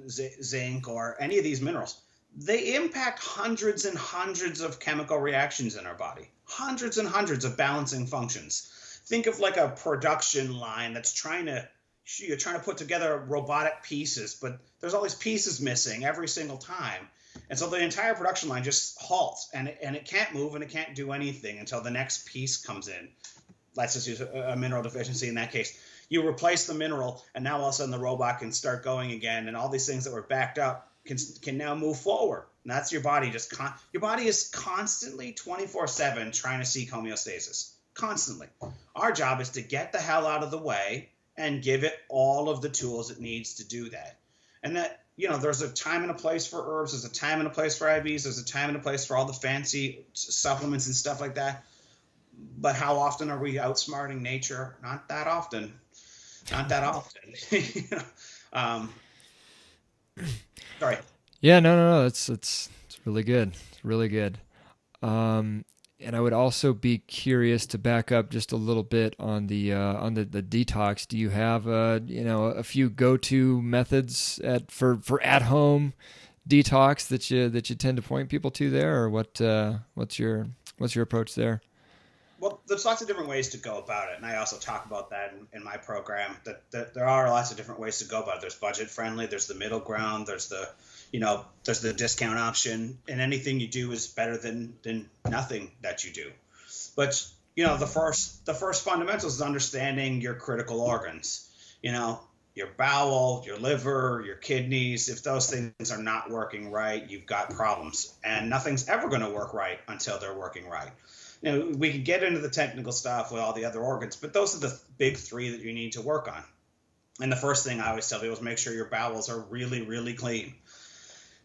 zinc or any of these minerals. They impact hundreds and hundreds of chemical reactions in our body, hundreds and hundreds of balancing functions. Think of like a production line that's you're trying to put together robotic pieces, but there's all these pieces missing every single time. And so the entire production line just halts, and it can't move and it can't do anything until the next piece comes in. Let's just use a mineral deficiency in that case. You replace the mineral, and now all of a sudden the robot can start going again, and all these things that were backed up can now move forward. And that's your body. Your body is constantly 24/7 trying to seek homeostasis. Constantly. Our job is to get the hell out of the way and give it all of the tools it needs to do that. And that, there's a time and a place for herbs. There's a time and a place for IVs. There's a time and a place for all the fancy supplements and stuff like that. But how often are we outsmarting nature? Not that often. Not that often. Sorry.
Yeah, no. It's really good. It's really good. And I would also be curious to back up just a little bit on the detox. Do you have a few go-to methods for at home detox that you tend to point people to there, or what's your approach there?
Well, there's lots of different ways to go about it, and I also talk about that in my program. That there are lots of different ways to go about it. There's budget friendly. There's the middle ground. There's the discount option, and anything you do is better than nothing that you do. But the first fundamentals is understanding your critical organs. Your bowel, your liver, your kidneys. If those things are not working right, you've got problems, and nothing's ever going to work right until they're working right. We can get into the technical stuff with all the other organs, but those are the big three that you need to work on. And the first thing I always tell people is make sure your bowels are really, really clean.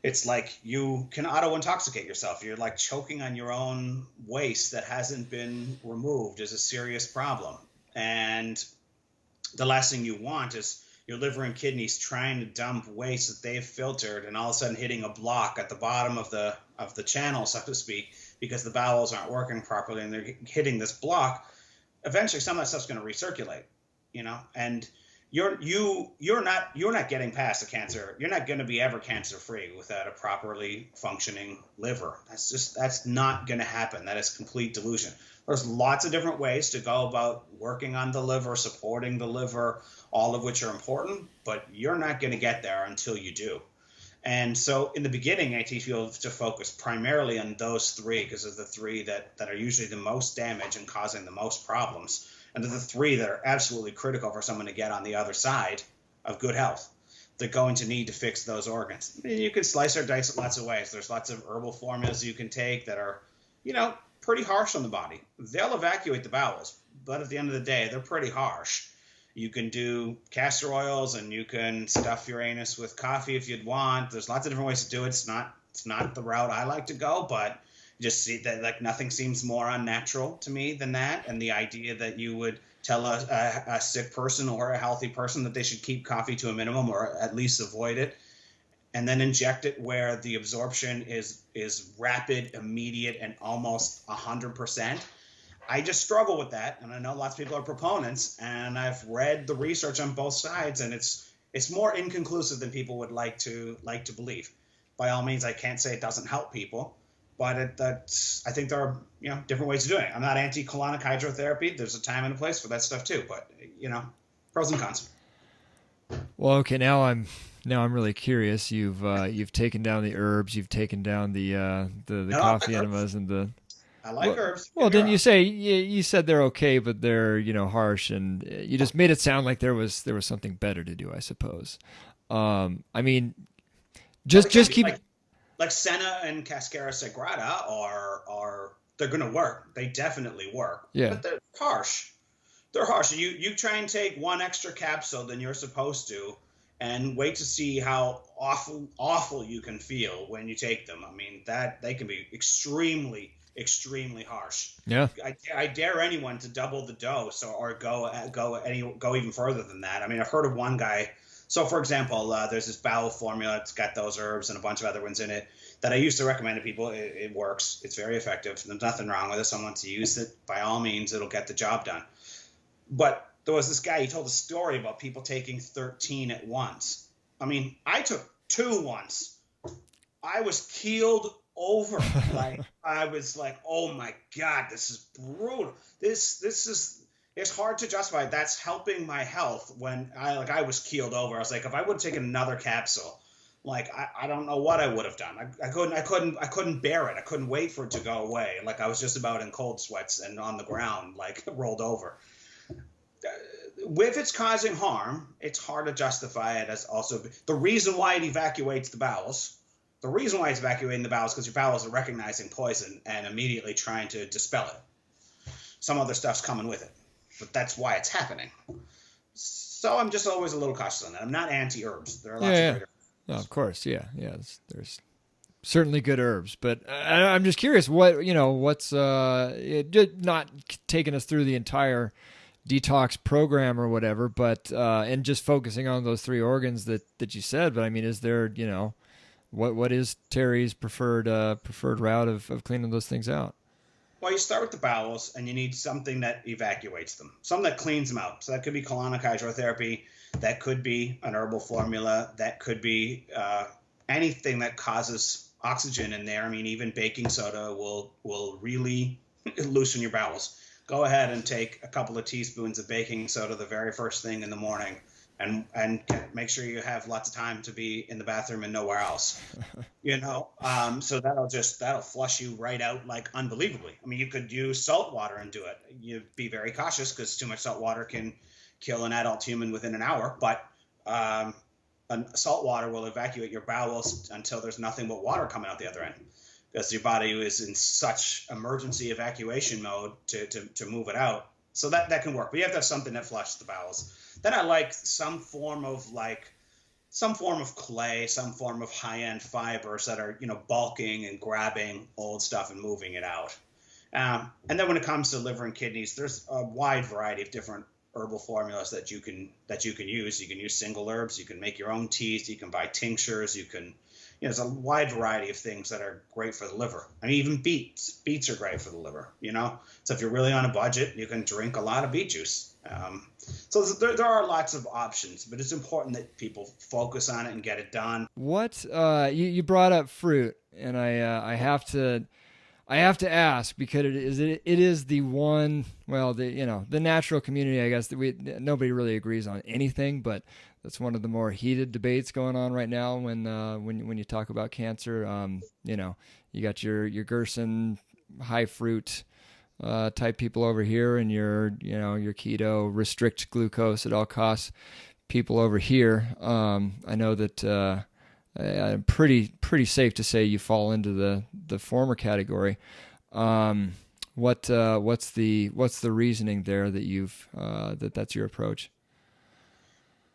It's like you can auto-intoxicate yourself. You're like choking on your own waste that hasn't been removed is a serious problem. And the last thing you want is your liver and kidneys trying to dump waste that they've filtered and all of a sudden hitting a block at the bottom of the channel, so to speak, because the bowels aren't working properly and they're hitting this block. Eventually some of that stuff's going to recirculate, and you're not getting past the cancer. You're not going to be ever cancer free without a properly functioning liver. That's not going to happen. That is complete delusion. There's lots of different ways to go about working on the liver, supporting the liver, all of which are important, but you're not going to get there until you do. And so in the beginning, I teach people to focus primarily on those three because of the three that are usually the most damage and causing the most problems. And they're the three that are absolutely critical for someone to get on the other side of good health. They're going to need to fix those organs. I mean, you can slice or dice it lots of ways. There's lots of herbal formulas you can take that are, pretty harsh on the body. They'll evacuate the bowels, but at the end of the day, they're pretty harsh. You can do castor oils and you can stuff your anus with coffee if you'd want. There's lots of different ways to do it. It's not the route I like to go, but you just see that like nothing seems more unnatural to me than that. And the idea that you would tell a sick person or a healthy person that they should keep coffee to a minimum or at least avoid it, and then inject it where the absorption is rapid, immediate, and almost 100%. I just struggle with that, and I know lots of people are proponents, and I've read the research on both sides, and it's more inconclusive than people would like to believe. By all means, I can't say it doesn't help people, but I think there are different ways of doing it. I'm not anti-colonic hydrotherapy. There's a time and a place for that stuff too, but pros and cons.
Well, okay, now I'm really curious. You've taken down the herbs, you've taken down the coffee enemas and the.
I like herbs.
Well, didn't you say you said they're okay, but they're harsh, and you just made it sound like there was something better to do, I suppose. I mean, just keep
like Senna and Cascara Sagrada are they're going to work. They definitely work.
Yeah,
but they're harsh. They're harsh. You try and take one extra capsule than you're supposed to, and wait to see how awful you can feel when you take them. I mean, that they can be extremely harsh.
Yeah.
I dare anyone to double the dose or go even further than that. I mean, I've heard of one guy. So, for example, there's this bowel formula. It's got those herbs and a bunch of other ones in it that I used to recommend to people. It works. It's very effective. There's nothing wrong with it. Someone to use it, by all means, it'll get the job done. But there was this guy. He told a story about people taking 13 at once. I mean, I took 2 once. I was keeled over. Like I was like, oh my God, this is brutal. It's hard to justify. That's helping my health when I was keeled over. I was like, if I would have taken another capsule, like I don't know what I would have done. I couldn't bear it. I couldn't wait for it to go away. Like I was just about in cold sweats and on the ground, like rolled over. If it's causing harm, it's hard to justify it as also the reason why it evacuates the bowels. The reason why it's evacuating the bowels is because your bowels are recognizing poison and immediately trying to dispel it. Some other stuff's coming with it, but that's why it's happening. So I'm just always a little cautious on that. I'm not anti-herbs. There are lots of great herbs.
No, of course, yeah. There's certainly good herbs, but I'm just curious what's not taking us through the entire detox program or whatever, but and just focusing on those 3 organs that you said. But I mean, is there what is Terry's preferred route of cleaning those things out?
Well, you start with the bowels, and you need something that evacuates them, something that cleans them out. So that could be colonic hydrotherapy, that could be an herbal formula, that could be anything that causes oxygen in there. I mean, even baking soda will really loosen your bowels. Go ahead and take a couple of teaspoons of baking soda the very first thing in the morning. And make sure you have lots of time to be in the bathroom and nowhere else, so that'll flush you right out like unbelievably. I mean, you could use salt water and do it. You'd be very cautious because too much salt water can kill an adult human within an hour. But salt water will evacuate your bowels until there's nothing but water coming out the other end, because your body is in such emergency evacuation mode to move it out. So that can work, but you have to have something that flushes the bowels. Then I like some form of clay, some form of high-end fibers that are, bulking and grabbing old stuff and moving it out. And then when it comes to liver and kidneys, there's a wide variety of different herbal formulas that you can use. You can use single herbs. You can make your own teas. You can buy tinctures. You can, there's a wide variety of things that are great for the liver. I mean, even beets. Beets are great for the liver, So if you're really on a budget, you can drink a lot of beet juice. So there are lots of options, but it's important that people focus on it and get it done.
What you brought up fruit, and I have to I have to ask because it is the one, well, the natural community, I guess, that nobody really agrees on anything, but that's one of the more heated debates going on right now when you talk about cancer. You got your Gerson high fruit type people over here, and your keto restrict glucose at all costs people over here. I know that pretty safe to say you fall into the former category. What's the reasoning there that that's your approach?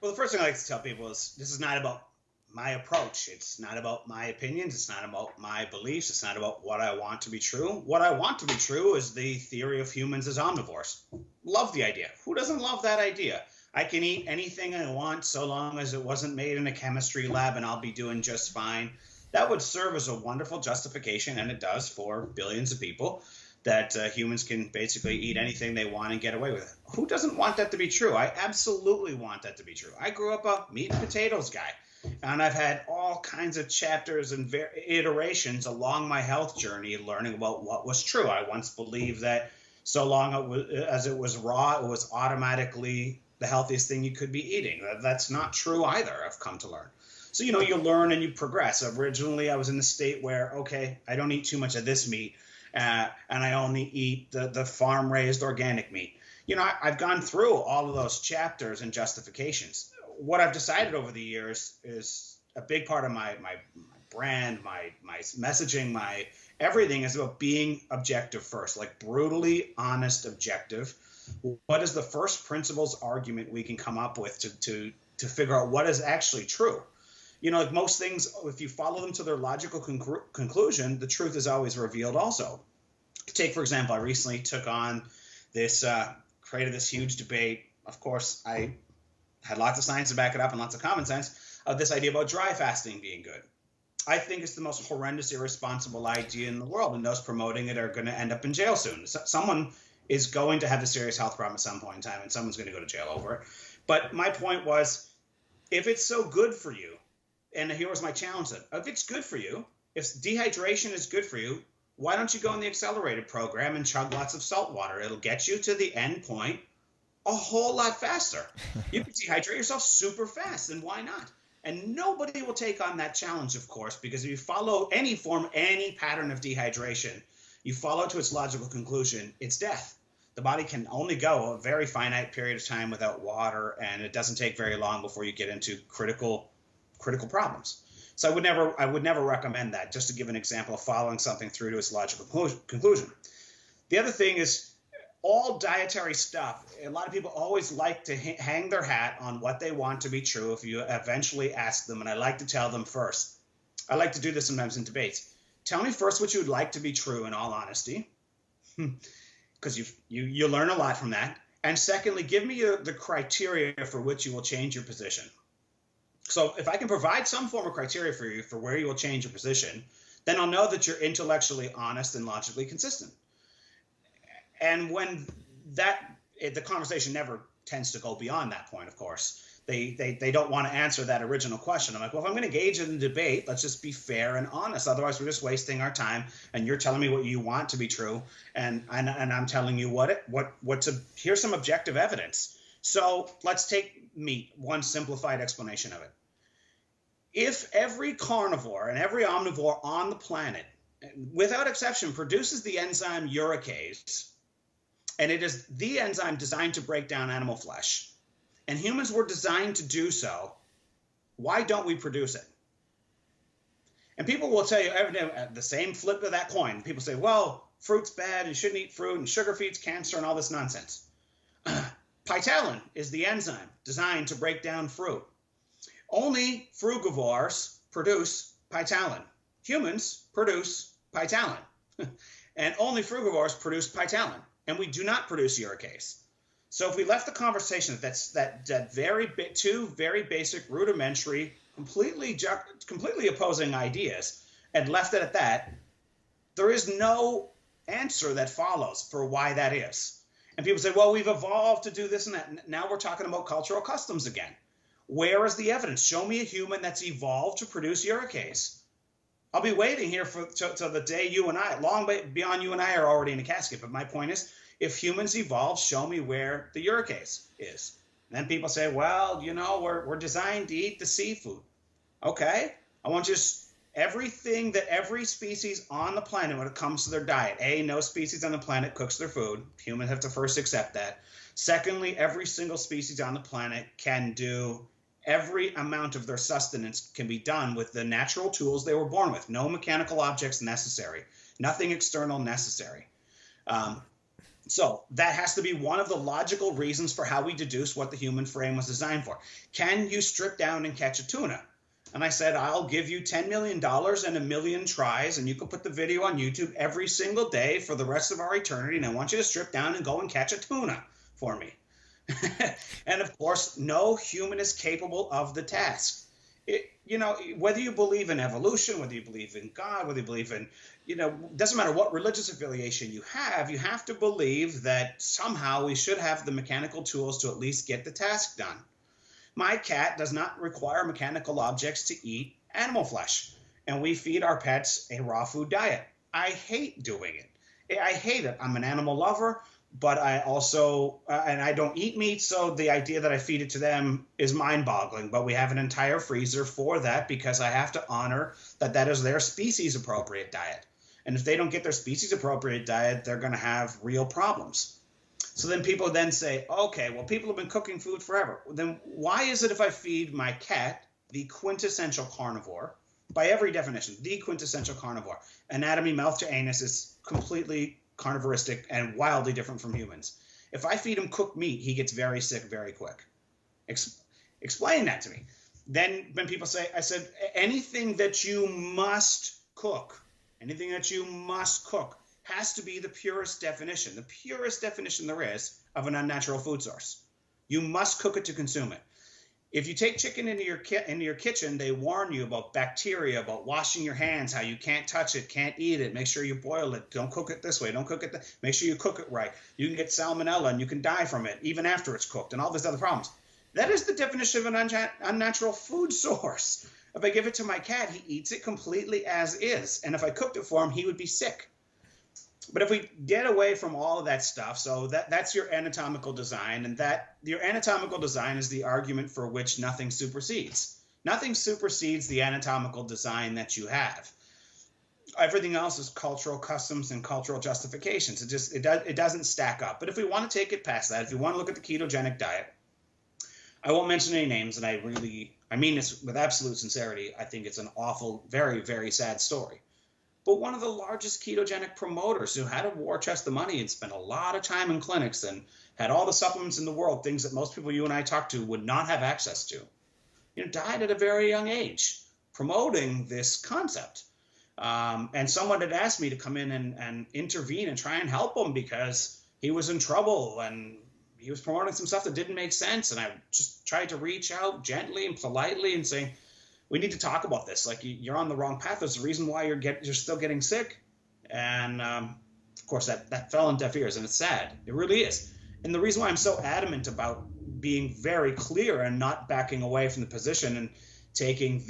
Well, the first thing I like to tell people is this is not about my approach. It's not about my opinions. It's not about my beliefs. It's not about what I want to be true. What I want to be true is the theory of humans as omnivores. Love the idea. Who doesn't love that idea? I can eat anything I want so long as it wasn't made in a chemistry lab, and I'll be doing just fine. That would serve as a wonderful justification, and it does for billions of people, that humans can basically eat anything they want and get away with it. Who doesn't want that to be true? I absolutely want that to be true. I grew up a meat and potatoes guy, and I've had all kinds of chapters and iterations along my health journey learning about what was true. I once believed that so long as it was raw, it was automatically the healthiest thing you could be eating. That's not true either, I've come to learn. So, you learn and you progress. Originally, I was in the state where, okay, I don't eat too much of this meat, and I only eat the farm-raised organic meat. I've gone through all of those chapters and justifications. What I've decided over the years is a big part of my brand, my messaging, my everything is about being objective first, like brutally honest, objective. What is the first principles argument we can come up with to figure out what is actually true? Like most things, if you follow them to their logical conclusion, the truth is always revealed also. Take, for example, I recently took on created this huge debate. Of course, I had lots of science to back it up and lots of common sense of this idea about dry fasting being good. I think it's the most horrendous, irresponsible idea in the world, and those promoting it are going to end up in jail soon. Someone is going to have a serious health problem at some point in time, and someone's going to go to jail over it. But my point was, if it's so good for you, and here was my challenge then, if it's good for you, if dehydration is good for you, why don't you go in the accelerated program and chug lots of salt water? It'll get you to the end point a whole lot faster. You can dehydrate yourself super fast, and why not? And nobody will take on that challenge, of course, because if you follow any pattern of dehydration, you follow to its logical conclusion, it's death. The body can only go a very finite period of time without water, and it doesn't take very long before you get into critical problems. So I would never recommend that, just to give an example of following something through to its logical conclusion. The other thing is all dietary stuff. A lot of people always like to hang their hat on what they want to be true if you eventually ask them, and I like to tell them first. I like to do this sometimes in debates. Tell me first what you would like to be true in all honesty, because you learn a lot from that. And secondly, give me the criteria for which you will change your position. So if I can provide some form of criteria for you for where you will change your position, then I'll know that you're intellectually honest and logically consistent. And when the conversation never tends to go beyond that point, of course. They don't want to answer that original question. I'm like, well, if I'm going to engage in a debate, let's just be fair and honest. Otherwise, we're just wasting our time. And you're telling me what you want to be true, and I'm telling you here's some objective evidence. So let's take meat, one simplified explanation of it. If every carnivore and every omnivore on the planet, without exception, produces the enzyme uricase, and it is the enzyme designed to break down animal flesh, and humans were designed to do so, why don't we produce it? And people will tell you the same flip of that coin. People say, well, fruit's bad, you shouldn't eat fruit, and sugar feeds cancer and all this nonsense. Pitalin is the enzyme designed to break down fruit. Only frugivores produce pitalin. Humans produce pitalin. And only frugivores produce pitalin. And we do not produce uricase. So if we left the conversation two very basic, rudimentary, completely opposing ideas, and left it at that, there is no answer that follows for why that is. And people say, well, we've evolved to do this and that. Now we're talking about cultural customs again. Where is the evidence? Show me a human that's evolved to produce uricase. I'll be waiting here till the day you and I, long beyond you and I, are already in a casket. But my point is, if humans evolve, show me where the uricase is. And then people say, well, we're designed to eat the seafood. Okay, I want just everything that every species on the planet when it comes to their diet. No species on the planet cooks their food. Humans have to first accept that. Secondly, every single species on the planet can do every amount of their sustenance can be done with the natural tools they were born with. No mechanical objects necessary. Nothing external necessary. So that has to be one of the logical reasons for how we deduce what the human frame was designed for. Can you strip down and catch a tuna? And I said, I'll give you $10 million and a million tries, and you can put the video on YouTube every single day for the rest of our eternity, and I want you to strip down and go and catch a tuna for me. And of course, no human is capable of the task. Whether you believe in evolution, whether you believe in God, whether you believe in, doesn't matter what religious affiliation you have to believe that somehow we should have the mechanical tools to at least get the task done. My cat does not require mechanical objects to eat animal flesh, and we feed our pets a raw food diet. I hate doing it. I hate it. I'm an animal lover, but I also, and I don't eat meat, so the idea that I feed it to them is mind-boggling, but we have an entire freezer for that because I have to honor that is their species-appropriate diet. And if they don't get their species-appropriate diet, they're going to have real problems. So then people then say, okay, well, people have been cooking food forever. Then why is it if I feed my cat, the quintessential carnivore, by every definition, the quintessential carnivore, anatomy, mouth to anus, is completely carnivoristic and wildly different from humans. If I feed him cooked meat, he gets very sick very quick. Explain that to me. Then when people say, I said, anything that you must cook has to be the purest definition there is of an unnatural food source. You must cook it to consume it. If you take chicken into your kitchen, they warn you about bacteria, about washing your hands, how you can't touch it, can't eat it, make sure you boil it, don't cook it this way, don't cook it make sure you cook it right. You can get salmonella and you can die from it even after it's cooked and all these other problems. That is the definition of an unnatural food source. If I give it to my cat, he eats it completely as is. And if I cooked it for him, he would be sick. But if we get away from all of that stuff, so that's your anatomical design, and that your anatomical design is the argument for which nothing supersedes. Nothing supersedes the anatomical design that you have. Everything else is cultural customs and cultural justifications. It doesn't stack up. But if we want to take it past that, if we want to look at the ketogenic diet, I won't mention any names, and I mean this with absolute sincerity. I think it's an awful, very, very sad story. But one of the largest ketogenic promoters who had a war chest of money and spent a lot of time in clinics and had all the supplements in the world, things that most people you and I talk to would not have access to, died at a very young age promoting this concept. And someone had asked me to come in and intervene and try and help him because he was in trouble and he was promoting some stuff that didn't make sense. And I just tried to reach out gently and politely and say, we need to talk about this. Like, you're on the wrong path. There's a reason why you're still getting sick. And of course, that fell on deaf ears, and it's sad. It really is. And the reason why I'm so adamant about being very clear and not backing away from the position and taking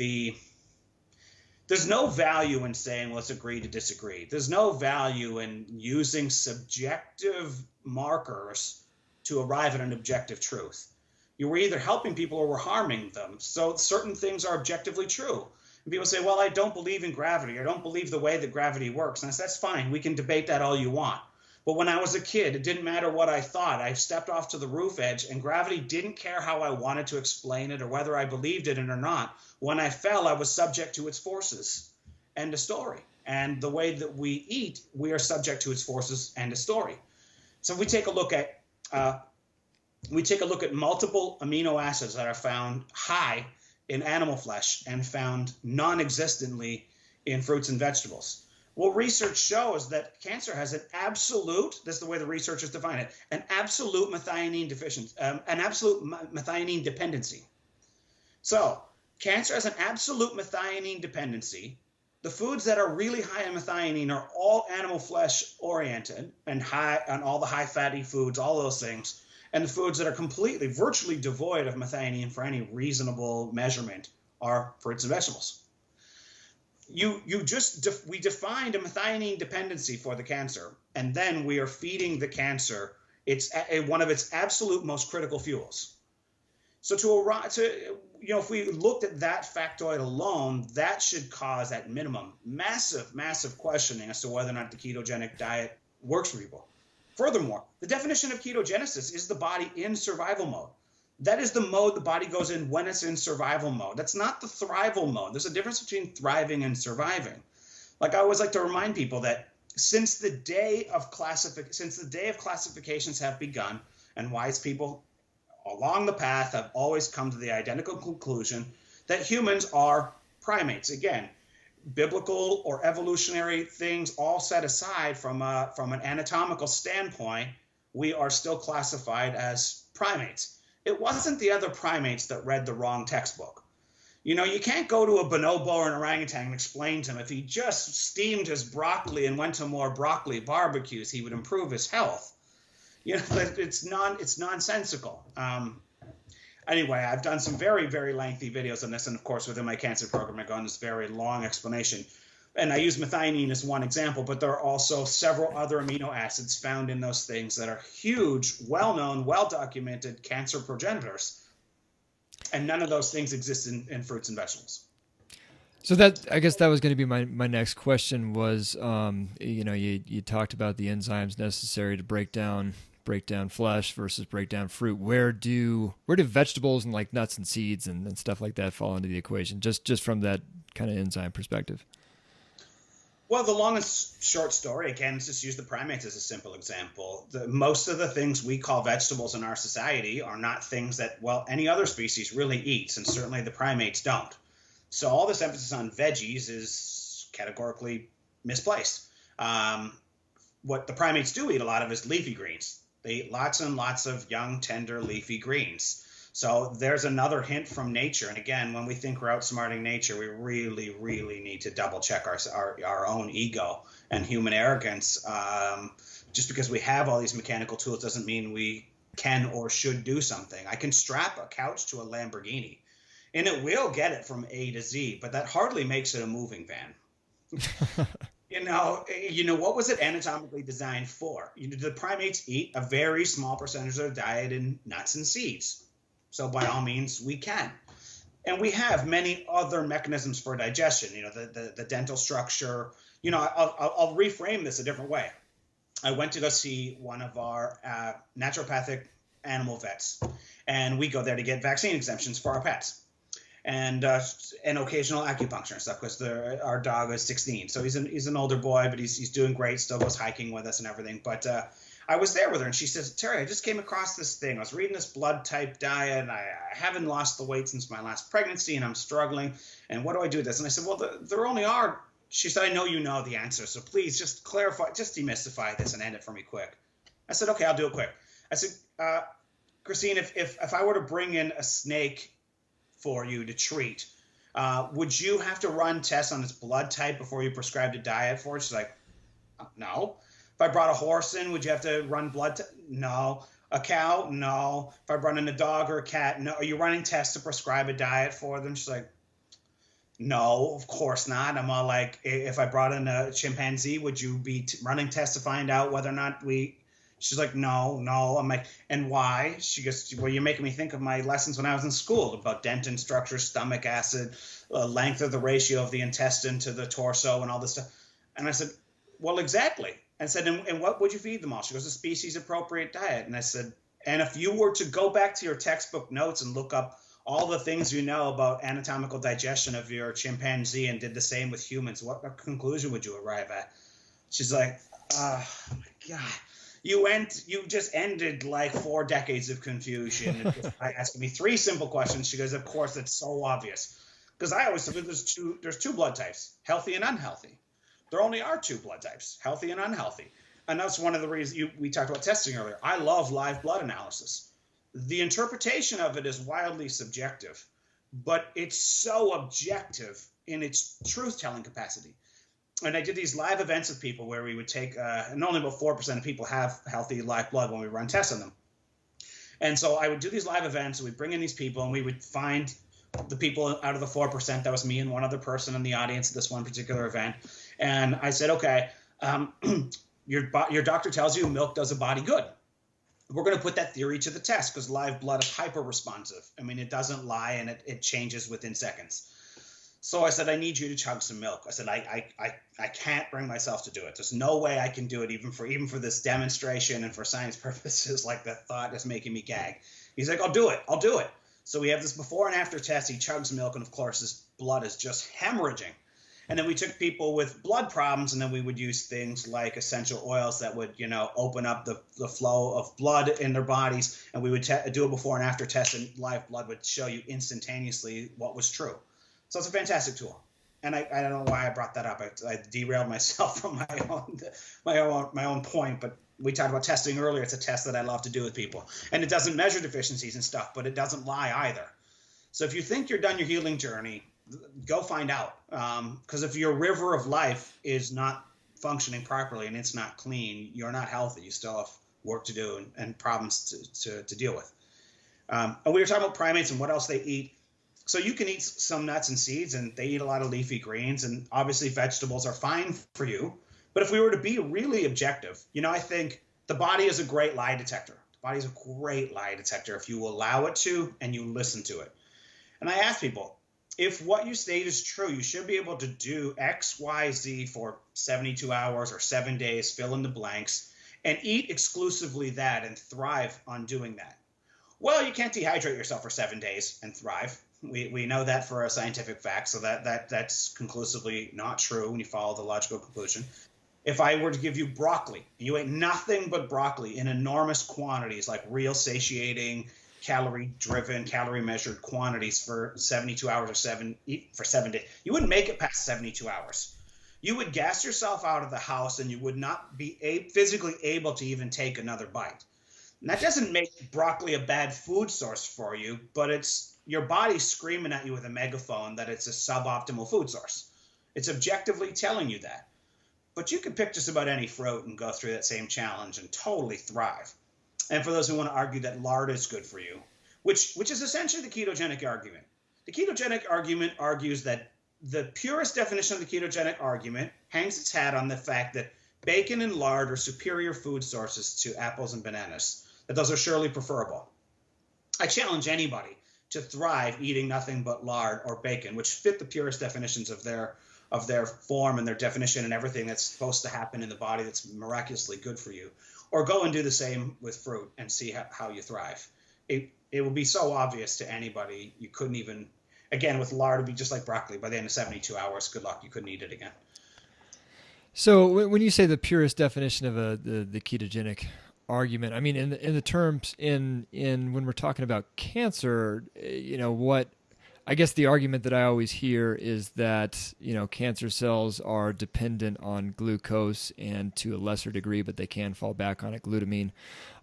there's no value in saying, let's agree to disagree. There's no value in using subjective markers to arrive at an objective truth. You were either helping people or were harming them. So certain things are objectively true. And people say, well, I don't believe in gravity. I don't believe the way that gravity works. And I said, that's fine. We can debate that all you want. But when I was a kid, it didn't matter what I thought. I stepped off to the roof edge, and gravity didn't care how I wanted to explain it or whether I believed in it or not. When I fell, I was subject to its forces. End of story. And the way that we eat, we are subject to its forces. End of story. So we take a look at multiple amino acids that are found high in animal flesh and found non-existently in fruits and vegetables. Well, research shows that cancer has an absolute, that's the way the researchers define it, an absolute methionine deficiency, an absolute methionine dependency. So cancer has an absolute methionine dependency. The foods that are really high in methionine are all animal flesh oriented and high on all the high fatty foods, all those things. And the foods that are virtually devoid of methionine for any reasonable measurement are fruits and vegetables. we defined a methionine dependency for the cancer, and then we are feeding the cancer one of its absolute most critical fuels. So if we looked at that factoid alone, that should cause, at minimum, massive questioning as to whether or not the ketogenic diet works for people. Furthermore, the definition of ketogenesis is the body in survival mode. That is the mode the body goes in when it's in survival mode. That's not the thrival mode. There's a difference between thriving and surviving. Like, I always like to remind people that since the day of classifications have begun, and wise people along the path have always come to the identical conclusion that humans are primates. Again, biblical or evolutionary things all set aside, from an anatomical standpoint, we are still classified as primates. It wasn't the other primates that read the wrong textbook. You can't go to a bonobo or an orangutan and explain to him if he just steamed his broccoli and went to more broccoli barbecues, he would improve his health. It's nonsensical. Anyway, I've done some very, very lengthy videos on this, and of course, within my cancer program, I go on this very long explanation. And I use methionine as one example, but there are also several other amino acids found in those things that are huge, well-known, well-documented cancer progenitors. And none of those things exist in fruits and vegetables.
So I guess that was going to be my next question was, you talked about the enzymes necessary to break down flesh versus break down fruit. Where do vegetables and like nuts and seeds and stuff like that fall into the equation, just from that kind of enzyme perspective?
Well, the long and short story, again, let's just use the primates as a simple example. Most of the things we call vegetables in our society are not things that, any other species really eats, and certainly the primates don't. So all this emphasis on veggies is categorically misplaced. What the primates do eat a lot of is leafy greens. They eat lots and lots of young, tender, leafy greens. So there's another hint from nature. And again, when we think we're outsmarting nature, we really, really need to double check our own ego and human arrogance. Just because we have all these mechanical tools doesn't mean we can or should do something. I can strap a couch to a Lamborghini, and it will get it from A to Z, but that hardly makes it a moving van. What was it anatomically designed for? The primates eat a very small percentage of their diet in nuts and seeds. So by all means, we can. And we have many other mechanisms for digestion, the dental structure. I'll reframe this a different way. I went to go see one of our naturopathic animal vets, and we go there to get vaccine exemptions for our pets and occasional acupuncture and stuff, because our dog is 16. So he's an older boy, but he's doing great, still goes hiking with us and everything. But I was there with her, and she says, "Terry, I just came across this thing. I was reading this blood type diet, and I haven't lost the weight since my last pregnancy, and I'm struggling. And what do I do with this?" And I said, "Well, there only are." She said, "I know you know the answer, so please just clarify, just demystify this and end it for me quick." I said, "Okay, I'll do it quick." I said, "Christine, if I were to bring in a snake for you to treat, would you have to run tests on its blood type before you prescribed a diet for it?" She's like, "No." If I brought a horse in, would you have to run blood? No. A cow? No. If I brought in a dog or a cat? No. Are you running tests to prescribe a diet for them? She's like, "No, of course not." I'm all like, "If I brought in a chimpanzee, would you be running tests to find out whether or not we?" She's like, no. I'm like, "And why?" She goes, "Well, you're making me think of my lessons when I was in school about dentin structure, stomach acid, length of the ratio of the intestine to the torso and all this stuff." And I said, "Well, exactly." I said, and what would you feed them all? She goes, "A species-appropriate diet." And I said, "And if you were to go back to your textbook notes and look up all the things you know about anatomical digestion of your chimpanzee and did the same with humans, what conclusion would you arrive at?" She's like, "Oh, my God. You just ended like 4 decades of confusion by asking me 3 simple questions." She goes, "Of course, it's so obvious." Because I always said there's two blood types, healthy and unhealthy. There only are 2 blood types, healthy and unhealthy. And that's one of the reasons we talked about testing earlier. I love live blood analysis. The interpretation of it is wildly subjective, but it's so objective in its truth-telling capacity. And I did these live events with people where we would take, and only about 4% of people have healthy live blood when we run tests on them. And so I would do these live events, and we'd bring in these people, and we would find the people out of the 4%, that was me and one other person in the audience at this one particular event. And I said, okay, your doctor tells you milk does a body good. We're going to put that theory to the test because live blood is hyper responsive. I mean, it doesn't lie and it changes within seconds. So I said, I need you to chug some milk. I said, I can't bring myself to do it. There's no way I can do it even for this demonstration and for science purposes. Like, the thought is making me gag. He's like, I'll do it. So we have this before and after test. He chugs milk, and of course his blood is just hemorrhaging. And then we took people with blood problems, and then we would use things like essential oils that would, open up the flow of blood in their bodies. And we would do a before and after test, and live blood would show you instantaneously what was true. So it's a fantastic tool. And I don't know why I brought that up. I derailed myself from my own point, but we talked about testing earlier. It's a test that I love to do with people. And it doesn't measure deficiencies and stuff, but it doesn't lie either. So if you think you're done your healing journey, go find out. Because if your river of life is not functioning properly and it's not clean, you're not healthy. You still have work to do and problems to deal with. And we were talking about primates and what else they eat. So you can eat some nuts and seeds, and they eat a lot of leafy greens, and obviously vegetables are fine for you. But if we were to be really objective, I think the body is a great lie detector. The body is a great lie detector if you allow it to and you listen to it. And I ask people, if what you state is true, you should be able to do X, Y, Z for 72 hours or 7 days, fill in the blanks, and eat exclusively that and thrive on doing that. Well, you can't dehydrate yourself for 7 days and thrive. We know that for a scientific fact, so that's conclusively not true when you follow the logical conclusion. If I were to give you broccoli, you ate nothing but broccoli in enormous quantities, like real satiating, calorie-driven, calorie-measured quantities for 72 hours for 7 days, you wouldn't make it past 72 hours. You would gas yourself out of the house, and you would not be physically able to even take another bite. And that doesn't make broccoli a bad food source for you, but it's your body screaming at you with a megaphone that it's a suboptimal food source. It's objectively telling you that. But you can pick just about any fruit and go through that same challenge and totally thrive. And for those who want to argue that lard is good for you, which is essentially the ketogenic argument. The ketogenic argument argues that the purest definition of the ketogenic argument hangs its hat on the fact that bacon and lard are superior food sources to apples and bananas, that those are surely preferable. I challenge anybody to thrive eating nothing but lard or bacon, which fit the purest definitions of their form and their definition and everything that's supposed to happen in the body that's miraculously good for you. Or go and do the same with fruit and see how you thrive. It will be so obvious to anybody. You couldn't even, again, with lard, it'd be just like broccoli. By the end of 72 hours, good luck, you couldn't eat it again.
So when you say the purest definition of the ketogenic argument, I mean, in the terms in when we're talking about cancer, what I guess the argument that I always hear is that, cancer cells are dependent on glucose and to a lesser degree, but they can fall back on it, glutamine.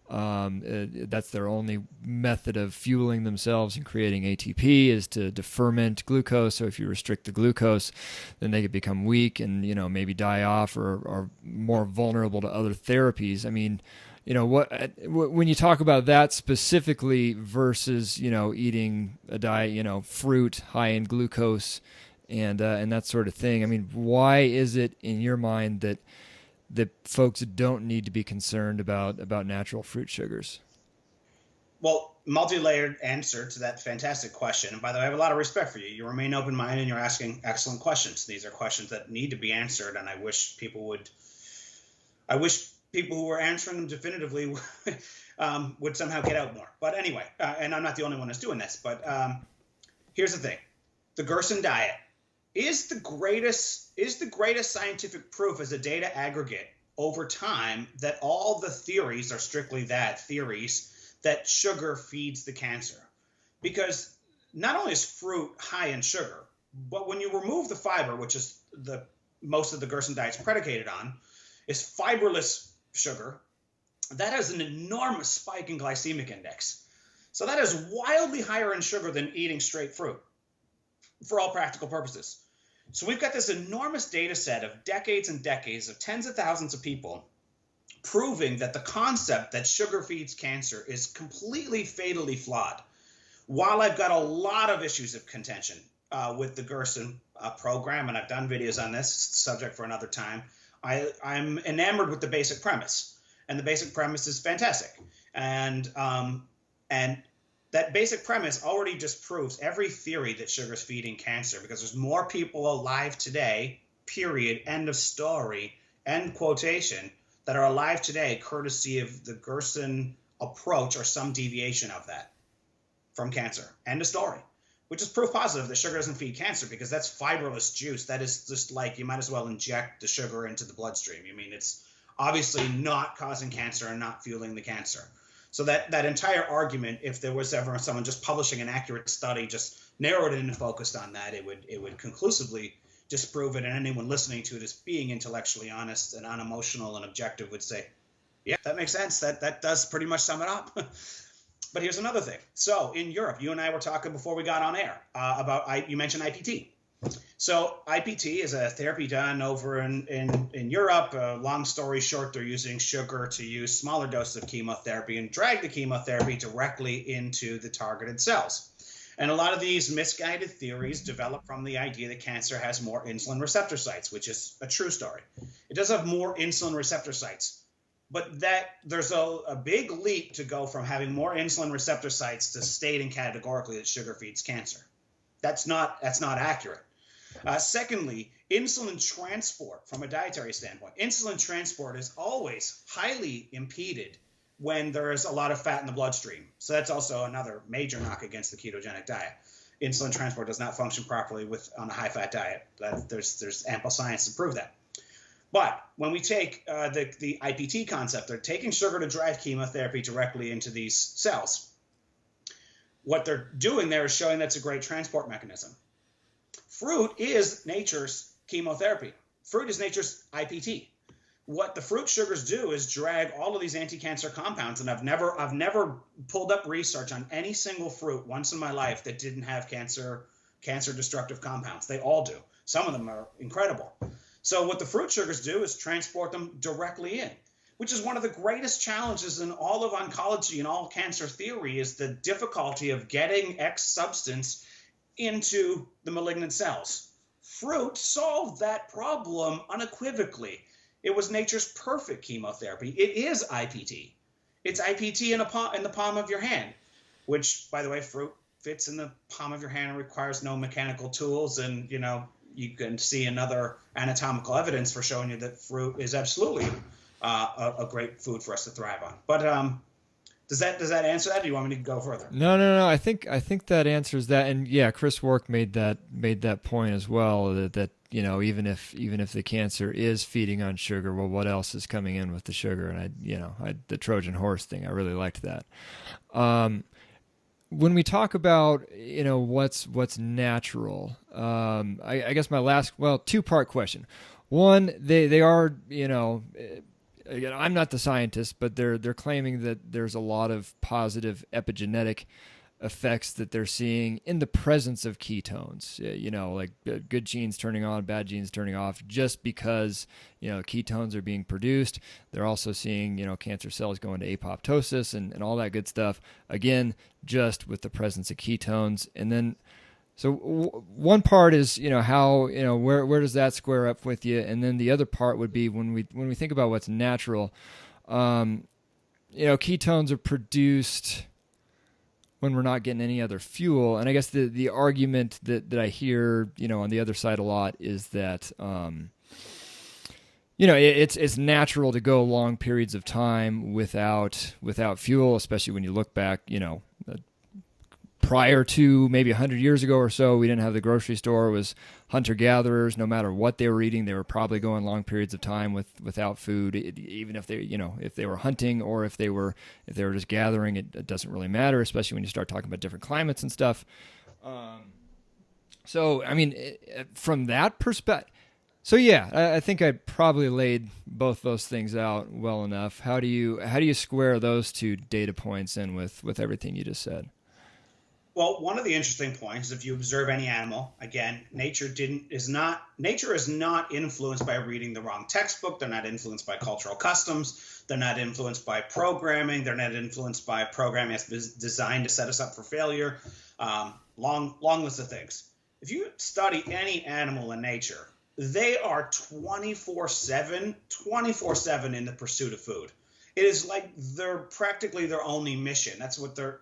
That's their only method of fueling themselves and creating ATP is to ferment glucose. So if you restrict the glucose, then they could become weak and, maybe die off or are more vulnerable to other therapies. I mean, when you talk about that specifically versus, eating a diet, fruit high in glucose and that sort of thing. I mean, why is it in your mind that folks don't need to be concerned about natural fruit sugars?
Well, multi-layered answer to that fantastic question. And by the way, I have a lot of respect for you. You remain open-minded and you're asking excellent questions. These are questions that need to be answered, and I wish people who were answering them definitively would somehow get out more. But anyway, and I'm not the only one that's doing this, but here's the thing. The Gerson diet is the greatest scientific proof as a data aggregate over time that all the theories are strictly theories that sugar feeds the cancer. Because not only is fruit high in sugar, but when you remove the fiber, which is most of the Gerson diet's predicated on, is fiberless sugar, that has an enormous spike in glycemic index. So that is wildly higher in sugar than eating straight fruit for all practical purposes. So we've got this enormous data set of decades and decades of tens of thousands of people proving that the concept that sugar feeds cancer is completely fatally flawed. While I've got a lot of issues of contention with the Gerson program, and I've done videos on this subject for another time, I'm enamored with the basic premise, and the basic premise is fantastic. And that basic premise already disproves every theory that sugar's feeding cancer, because there's more people alive today, period, end of story, end quotation, that are alive today courtesy of the Gerson approach or some deviation of that from cancer. End of story. Which is proof positive that sugar doesn't feed cancer, because that's fiberless juice. That is just like, you might as well inject the sugar into the bloodstream. I mean, it's obviously not causing cancer and not fueling the cancer. So that entire argument, if there was ever someone just publishing an accurate study, just narrowed it and focused on that, it would conclusively disprove it. And anyone listening to it as being intellectually honest and unemotional and objective would say, yeah, that makes sense. That does pretty much sum it up. But here's another thing. So in Europe, you and I were talking before we got on air about, you mentioned IPT. So IPT is a therapy done over in Europe. Long story short, they're using sugar to use smaller doses of chemotherapy and drag the chemotherapy directly into the targeted cells. And a lot of these misguided theories develop from the idea that cancer has more insulin receptor sites, which is a true story. It does have more insulin receptor sites, but that there's a big leap to go from having more insulin receptor sites to stating categorically that sugar feeds cancer. That's not accurate. Secondly, insulin transport from a dietary standpoint. Insulin transport is always highly impeded when there is a lot of fat in the bloodstream. So that's also another major knock against the ketogenic diet. Insulin transport does not function properly on a high-fat diet. There's ample science to prove that. But when we take the IPT concept, they're taking sugar to drive chemotherapy directly into these cells. What they're doing there is showing that's a great transport mechanism. Fruit is nature's chemotherapy. Fruit is nature's IPT. What the fruit sugars do is drag all of these anti-cancer compounds, and I've never pulled up research on any single fruit once in my life that didn't have cancer destructive compounds. They all do. Some of them are incredible. So what the fruit sugars do is transport them directly in, which is one of the greatest challenges in all of oncology and all cancer theory, is the difficulty of getting X substance into the malignant cells. Fruit solved that problem unequivocally. It was nature's perfect chemotherapy. It is IPT. It's IPT in the palm of your hand, which, by the way, fruit fits in the palm of your hand and requires no mechanical tools. And, you can see another anatomical evidence for showing you that fruit is absolutely a great food for us to thrive on. But does that answer that? Or do you want me to go further?
No. I think that answers that. And yeah, Chris Wark made that point as well, that even if the cancer is feeding on sugar, well, what else is coming in with the sugar? And the Trojan horse thing, I really liked that. When we talk about what's natural, I guess my last two-part question. One, they are again, I'm not the scientist, but they're claiming that there's a lot of positive epigenetic effects that they're seeing in the presence of ketones, like good genes turning on, bad genes turning off, just because, ketones are being produced. They're also seeing, cancer cells go into apoptosis and all that good stuff. Again, just with the presence of ketones. And then, so one part is, how, where does that square up with you? And then the other part would be when we think about what's natural, ketones are produced when we're not getting any other fuel. And I guess the argument that I hear, on the other side a lot is that, it's natural to go long periods of time without fuel, especially when you look back, prior to maybe 100 years ago or so, we didn't have the grocery store. It was hunter-gatherers. No matter what they were eating, they were probably going long periods of time without food. Even if they were hunting or if they were just gathering, it doesn't really matter, especially when you start talking about different climates and stuff. So, I mean, from that perspective, so yeah, I think I probably laid both those things out well enough. How do you square those two data points in with everything you just said?
Well, one of the interesting points, if you observe any animal, again, nature is not influenced by reading the wrong textbook. They're not influenced by cultural customs. They're not influenced by programming. They're not influenced by programming that's designed to set us up for failure. Long list of things. If you study any animal in nature, they are 24/7 in the pursuit of food. It is like they're practically their only mission. That's what they're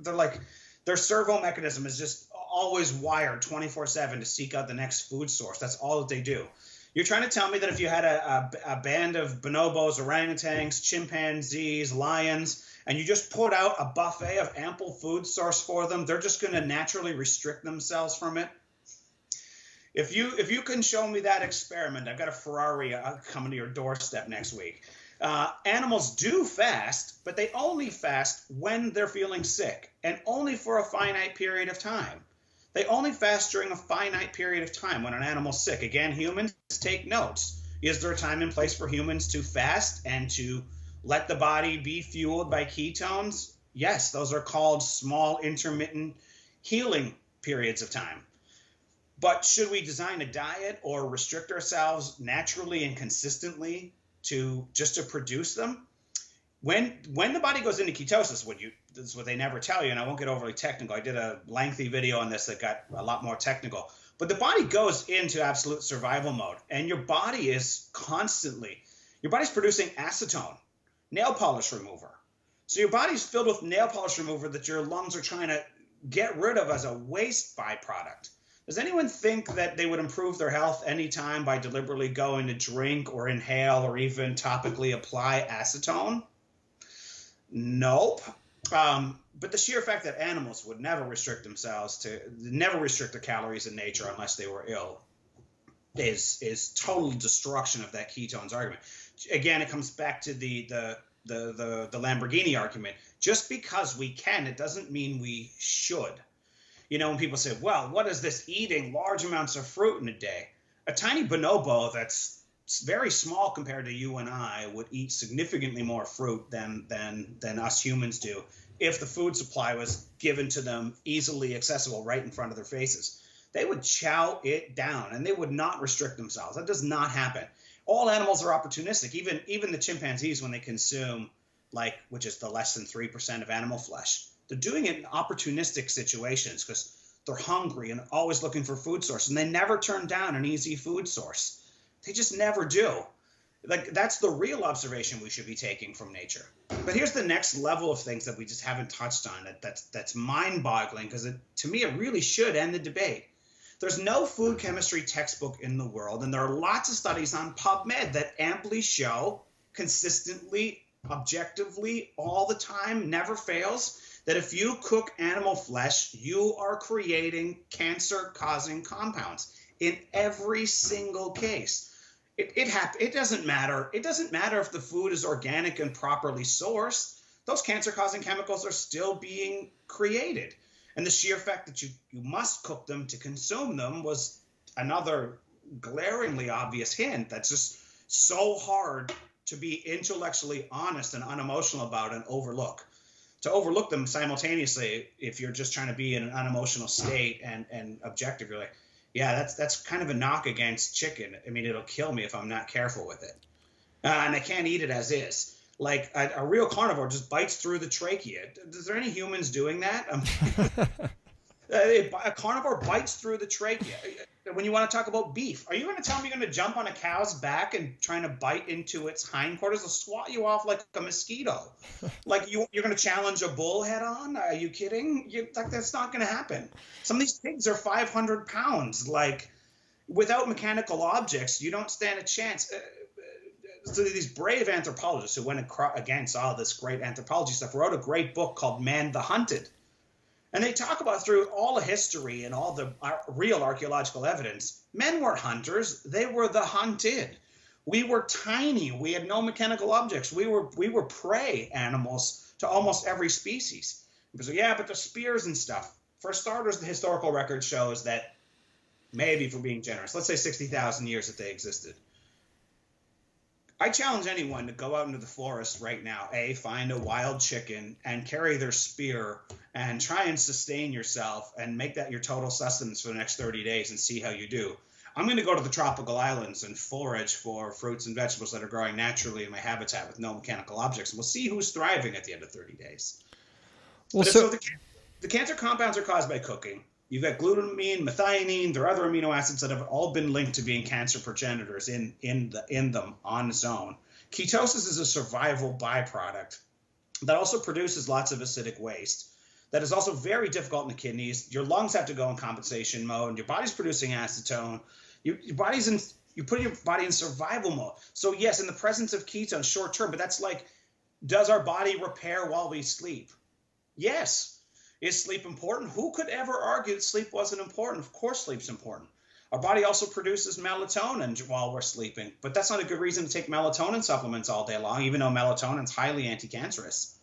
like. Their servo mechanism is just always wired 24/7 to seek out the next food source. That's all that they do. You're trying to tell me that if you had a band of bonobos, orangutans, chimpanzees, lions, and you just put out a buffet of ample food source for them, they're just going to naturally restrict themselves from it? If you can show me that experiment, I've got a Ferrari coming to your doorstep next week. Animals do fast, but they only fast when they're feeling sick, and only for a finite period of time. They only fast during a finite period of time when an animal's sick. Again, humans, take notes. Is there a time and place for humans to fast and to let the body be fueled by ketones? Yes, those are called small intermittent healing periods of time. But should we design a diet or restrict ourselves naturally and consistently to produce them? When the body goes into ketosis, this is what they never tell you, and I won't get overly technical. I did a lengthy video on this that got a lot more technical. But the body goes into absolute survival mode, and your body's producing acetone, nail polish remover. So your body's filled with nail polish remover that your lungs are trying to get rid of as a waste byproduct. Does anyone think that they would improve their health anytime by deliberately going to drink or inhale or even topically apply acetone? Nope. But the sheer fact that animals would never restrict their calories in nature unless they were ill is total destruction of that ketones argument. Again, it comes back to the Lamborghini argument. Just because we can, it doesn't mean we should. You know, when people say, well, what is this eating large amounts of fruit in a day? A tiny bonobo that's very small compared to you and I would eat significantly more fruit than us humans do if the food supply was given to them easily accessible right in front of their faces. They would chow it down and they would not restrict themselves. That does not happen. All animals are opportunistic. Even the chimpanzees, when they consume, which is the less than 3% of animal flesh, they're doing it in opportunistic situations because they're hungry and always looking for food source, and they never turn down an easy food source. They just never do. That's the real observation we should be taking from nature. But here's the next level of things that we just haven't touched on. That's mind-boggling because to me it really should end the debate. There's no food chemistry textbook in the world, and there are lots of studies on PubMed that amply show consistently, objectively, all the time, never fails, that if you cook animal flesh, you are creating cancer-causing compounds in every single case. It doesn't matter. It doesn't matter if the food is organic and properly sourced. Those cancer-causing chemicals are still being created. And the sheer fact that you must cook them to consume them was another glaringly obvious hint that's just so hard to be intellectually honest and unemotional about and overlook. To overlook them simultaneously, if you're just trying to be in an unemotional state and objective, you're like, yeah, that's kind of a knock against chicken. I mean, it'll kill me if I'm not careful with it. And I can't eat it as is. Like a real carnivore just bites through the trachea. Is there any humans doing that? A carnivore bites through the trachea. When you want to talk about beef, are you going to tell me you're going to jump on a cow's back and trying to bite into its hindquarters? It'll swat you off like a mosquito. Like you're going to challenge a bull head on? Are you kidding? That's not going to happen. Some of these pigs are 500 pounds. Like without mechanical objects, you don't stand a chance. So these brave anthropologists who went against all this great anthropology stuff wrote a great book called Man the Hunted. And they talk about through all the history and all the real archaeological evidence, men weren't hunters. They were the hunted. We were tiny. We had no mechanical objects. We were prey animals to almost every species. So, yeah, but the spears and stuff. For starters, the historical record shows that maybe, for being generous, let's say 60,000 years that they existed. I challenge anyone to go out into the forest right now, find a wild chicken and carry their spear and try and sustain yourself and make that your total sustenance for the next 30 days and see how you do. I'm going to go to the tropical islands and forage for fruits and vegetables that are growing naturally in my habitat with no mechanical objects. And we'll see who's thriving at the end of 30 days. Well, so the cancer compounds are caused by cooking. You've got glutamine, methionine. There are other amino acids that have all been linked to being cancer progenitors in them on its own. Ketosis is a survival byproduct that also produces lots of acidic waste. That is also very difficult in the kidneys. Your lungs have to go in compensation mode, and your body's producing acetone. You're putting your body in survival mode. So yes, in the presence of ketones, short term, but that's like, does our body repair while we sleep? Yes. Is sleep important? Who could ever argue that sleep wasn't important? Of course sleep's important. Our body also produces melatonin while we're sleeping, but that's not a good reason to take melatonin supplements all day long, even though melatonin's highly anti-cancerous.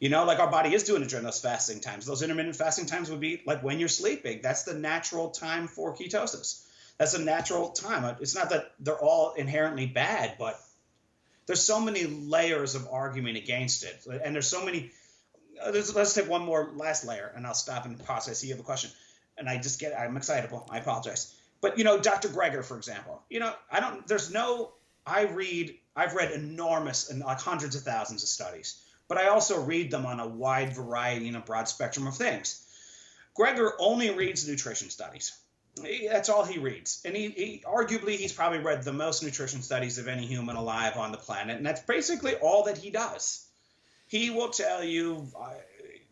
Like our body is doing it during those fasting times. Those intermittent fasting times would be like when you're sleeping. That's the natural time for ketosis. That's a natural time. It's not that they're all inherently bad, but there's so many layers of argument against it. And there's so many, let's take one more last layer and I'll stop and pause. I see you have a question and I'm excitable. I apologize. But, Dr. Greger, for example, I've read enormous and like hundreds of thousands of studies, but I also read them on a wide variety and a broad spectrum of things. Greger only reads nutrition studies. That's all he reads. And he arguably, he's probably read the most nutrition studies of any human alive on the planet. And that's basically all that he does. He will tell you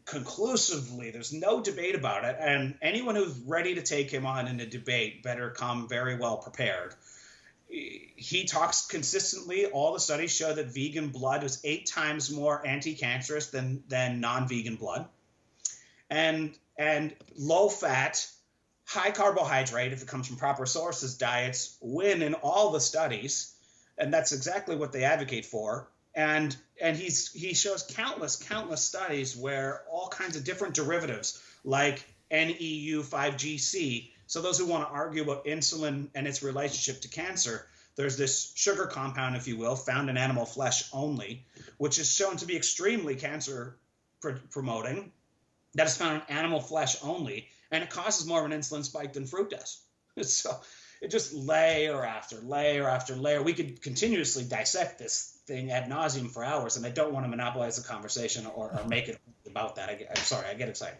conclusively, there's no debate about it. And anyone who's ready to take him on in a debate better come very well prepared. He talks consistently. All the studies show that vegan blood is 8 times more anti-cancerous than non-vegan blood. And low fat, high carbohydrate, if it comes from proper sources, diets win in all the studies, and that's exactly what they advocate for. And he shows countless studies where all kinds of different derivatives like NEU5GC. So those who want to argue about insulin and its relationship to cancer, there's this sugar compound, if you will, found in animal flesh only, which is shown to be extremely cancer promoting. That is found in animal flesh only. And it causes more of an insulin spike than fruit does. So it just layer after layer after layer. We could continuously dissect this thing ad nauseum for hours, and I don't want to monopolize the conversation or make it about that. I'm sorry, I get excited.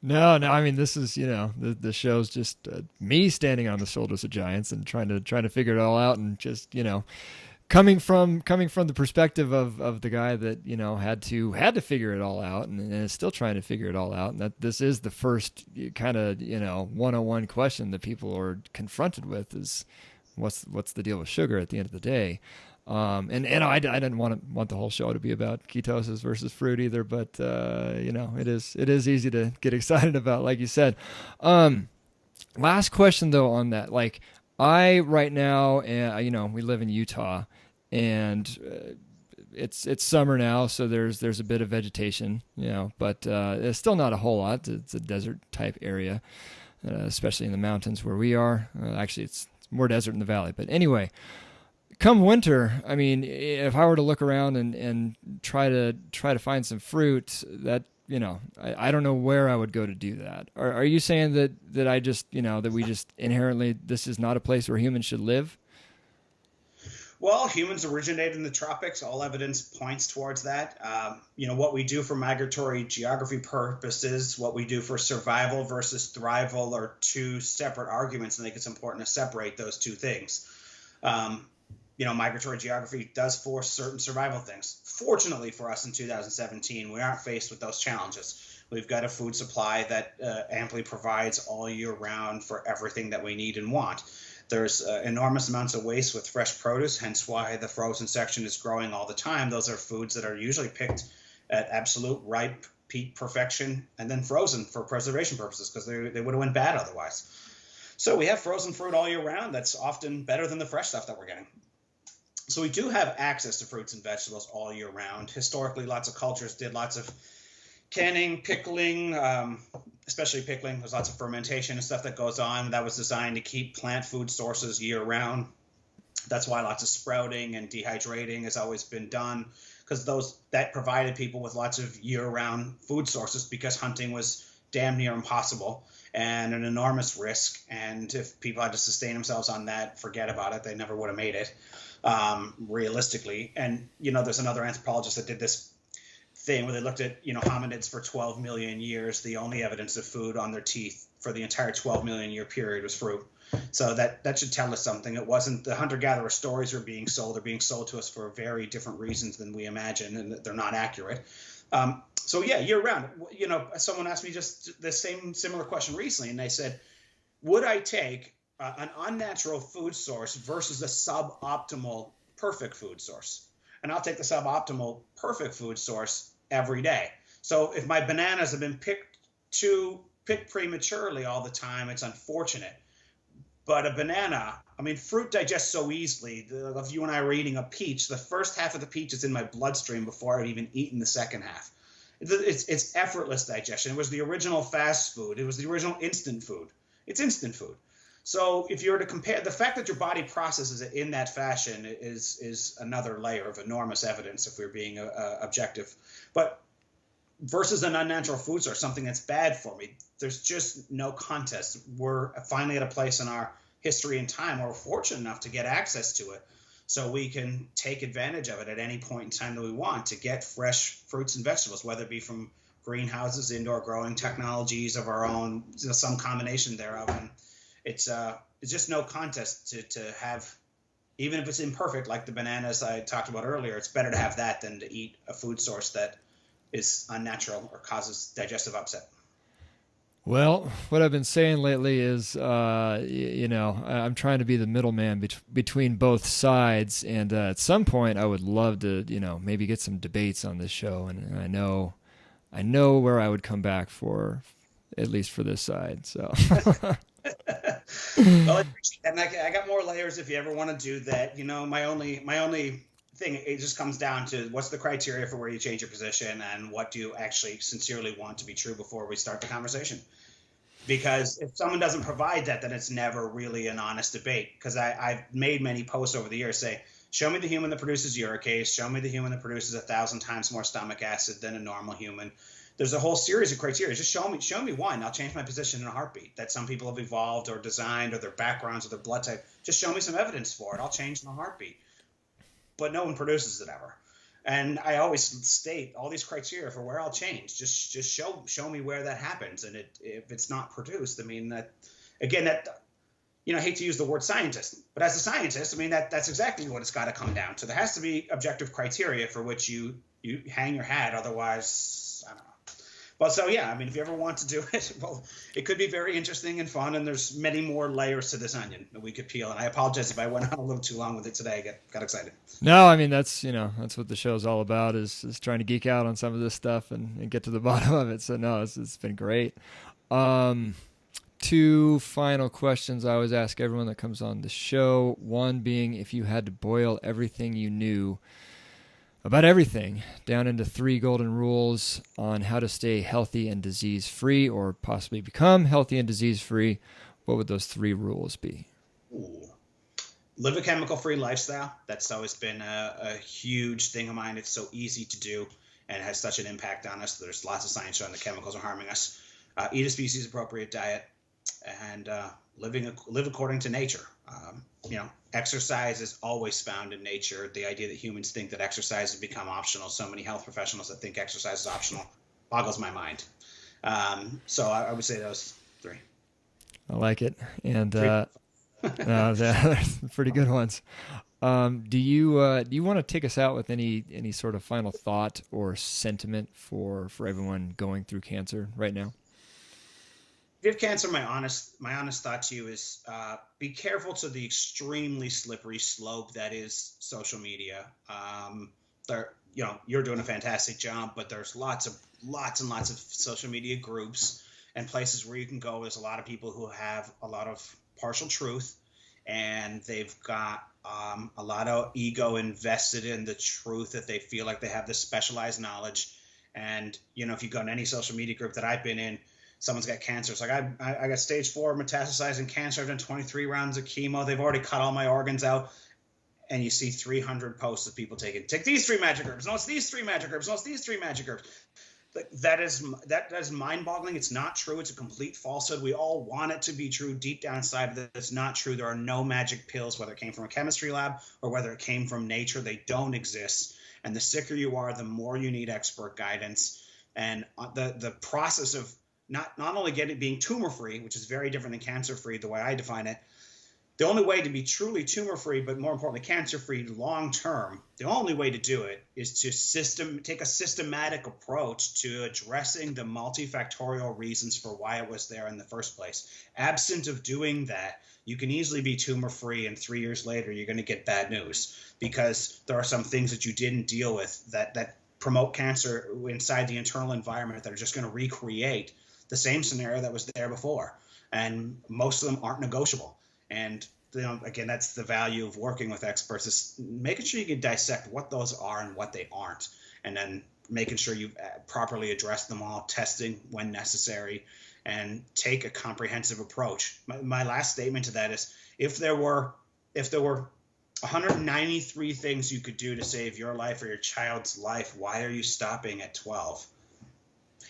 No, I mean, this is, the show's just me standing on the shoulders of giants and trying to figure it all out, and just, coming from the perspective of the guy that had to figure it all out and is still trying to figure it all out, and that this is the first kind of 101 question that people are confronted with is what's the deal with sugar at the end of the day. And I didn't want the whole show to be about ketosis versus fruit either, but it is easy to get excited about, like you said. Last question though on that, like, I right now, we live in Utah, and it's summer now, so there's a bit of vegetation, but it's still not a whole lot. It's a desert type area, especially in the mountains where we are. Actually, it's more desert in the valley. But anyway, come winter, I mean, if I were to look around and try to find some fruit, that I don't know where I would go to do that. Are you saying that I just, that we just inherently, this is not a place where humans should live?
Well, humans originated in the tropics. All evidence points towards that. What we do for migratory geography purposes, what we do for survival versus thrival are two separate arguments, and I think it's important to separate those two things. Migratory geography does force certain survival things. Fortunately for us in 2017, we aren't faced with those challenges. We've got a food supply that amply provides all year round for everything that we need and want. There's enormous amounts of waste with fresh produce, hence why the frozen section is growing all the time. Those are foods that are usually picked at absolute ripe peak perfection and then frozen for preservation purposes because they would have went bad otherwise. So we have frozen fruit all year round. That's often better than the fresh stuff that we're getting. So we do have access to fruits and vegetables all year round. Historically, lots of cultures did lots of canning, pickling, especially pickling. There's lots of fermentation and stuff that goes on. That was designed to keep plant food sources year round. That's why lots of sprouting and dehydrating has always been done, because that provided people with lots of year-round food sources, because hunting was damn near impossible and an enormous risk. And if people had to sustain themselves on that, forget about it. They never would have made it, realistically. And, there's another anthropologist that did this thing where they looked at, hominids for 12 million years. The only evidence of food on their teeth for the entire 12 million year period was fruit. So that should tell us something. It wasn't the hunter-gatherer stories were being sold. They're being sold to us for very different reasons than we imagine, and they're not accurate. So yeah, year-round. Someone asked me just the similar question recently, and they said, would I take an unnatural food source versus a suboptimal perfect food source? And I'll take the suboptimal perfect food source every day. So if my bananas have been picked prematurely all the time, it's unfortunate. But a banana, fruit digests so easily. If you and I were eating a peach, the first half of the peach is in my bloodstream before I've even eaten the second half. It's effortless digestion. It was the original fast food. It was the original instant food. It's instant food. So if you were to compare, the fact that your body processes it in that fashion is another layer of enormous evidence if we're being objective. But versus an unnatural food source, something that's bad for me, there's just no contest. We're finally at a place in our history and time where we're fortunate enough to get access to it, so we can take advantage of it at any point in time that we want to get fresh fruits and vegetables, whether it be from greenhouses, indoor growing technologies of our own, some combination thereof. And it's just no contest to have, even if it's imperfect, like the bananas I talked about earlier. It's better to have that than to eat a food source that is unnatural or causes digestive upset.
Well, what I've been saying lately is, I'm trying to be the middleman between both sides, and at some point, I would love to, maybe get some debates on this show, and I know where I would come back for, at least for this side. So.
Well, and I got more layers if you ever want to do that. My only thing, it just comes down to what's the criteria for where you change your position, and what do you actually sincerely want to be true before we start the conversation. Because if someone doesn't provide that, then it's never really an honest debate. Because I've made many posts over the years say, show me the human that produces uricase, show me the human that produces 1,000 times more stomach acid than a normal human. There's a whole series of criteria. Just show me one. I'll change my position in a heartbeat. That some people have evolved or designed, or their backgrounds or their blood type. Just show me some evidence for it. I'll change in a heartbeat. But no one produces it ever. And I always state all these criteria for where I'll change. Just show me where that happens. And if it's not produced, that again, I hate to use the word scientist, but as a scientist, that's exactly what it's got to come down to. There has to be objective criteria for which you hang your hat. Otherwise, I don't know. Well, so yeah, if you ever want to do it, well, it could be very interesting and fun, and there's many more layers to this onion that we could peel. And I apologize if I went on a little too long with it today. I got excited.
No, that's that's what the show's all about, is trying to geek out on some of this stuff and get to the bottom of it. So no, it's been great. Two final questions I always ask everyone that comes on the show. One being, if you had to boil everything you knew about everything down into 3 golden rules on how to stay healthy and disease-free, or possibly become healthy and disease-free, what would those 3 rules be?
Ooh. Live a chemical-free lifestyle. That's always been a huge thing of mine. It's so easy to do and has such an impact on us. There's lots of science showing the chemicals are harming us. Eat a species-appropriate diet, and live according to nature. Exercise is always found in nature. The idea that humans think that exercise has become optional, so many health professionals that think exercise is optional, boggles my mind. So I would say those 3.
I like it. And they're pretty good ones. Do you want to take us out with any sort of final thought or sentiment for everyone going through cancer right now?
If you have cancer, my honest thought to you is be careful to the extremely slippery slope that is social media. You're doing a fantastic job, but there's lots and lots of social media groups and places where you can go. There's a lot of people who have a lot of partial truth, and they've got a lot of ego invested in the truth, that they feel like they have this specialized knowledge. And if you go in any social media group that I've been in, someone's got cancer. It's like, I got stage 4 metastasizing cancer. I've done 23 rounds of chemo. They've already cut all my organs out. and you see 300 posts of people take these 3 magic herbs. No, it's these 3 magic herbs. No, it's these 3 magic herbs. That is mind-boggling. It's not true. It's a complete falsehood. We all want it to be true. Deep down inside of it, it's not true. There are no magic pills, whether it came from a chemistry lab or whether it came from nature. They don't exist. And the sicker you are, the more you need expert guidance. And the process of not only being tumor-free, which is very different than cancer-free, the way I define it. The only way to be truly tumor-free, but more importantly, cancer-free long-term, the only way to do it is to take a systematic approach to addressing the multifactorial reasons for why it was there in the first place. Absent of doing that, you can easily be tumor-free, and 3 years later, you're going to get bad news because there are some things that you didn't deal with that promote cancer inside the internal environment that are just going to recreate the same scenario that was there before. And most of them aren't negotiable. And again, that's the value of working with experts, is making sure you can dissect what those are and what they aren't, and then making sure you properly address them all, testing when necessary, and take a comprehensive approach. My last statement to that is, if there were 193 things you could do to save your life or your child's life, why are you stopping at 12?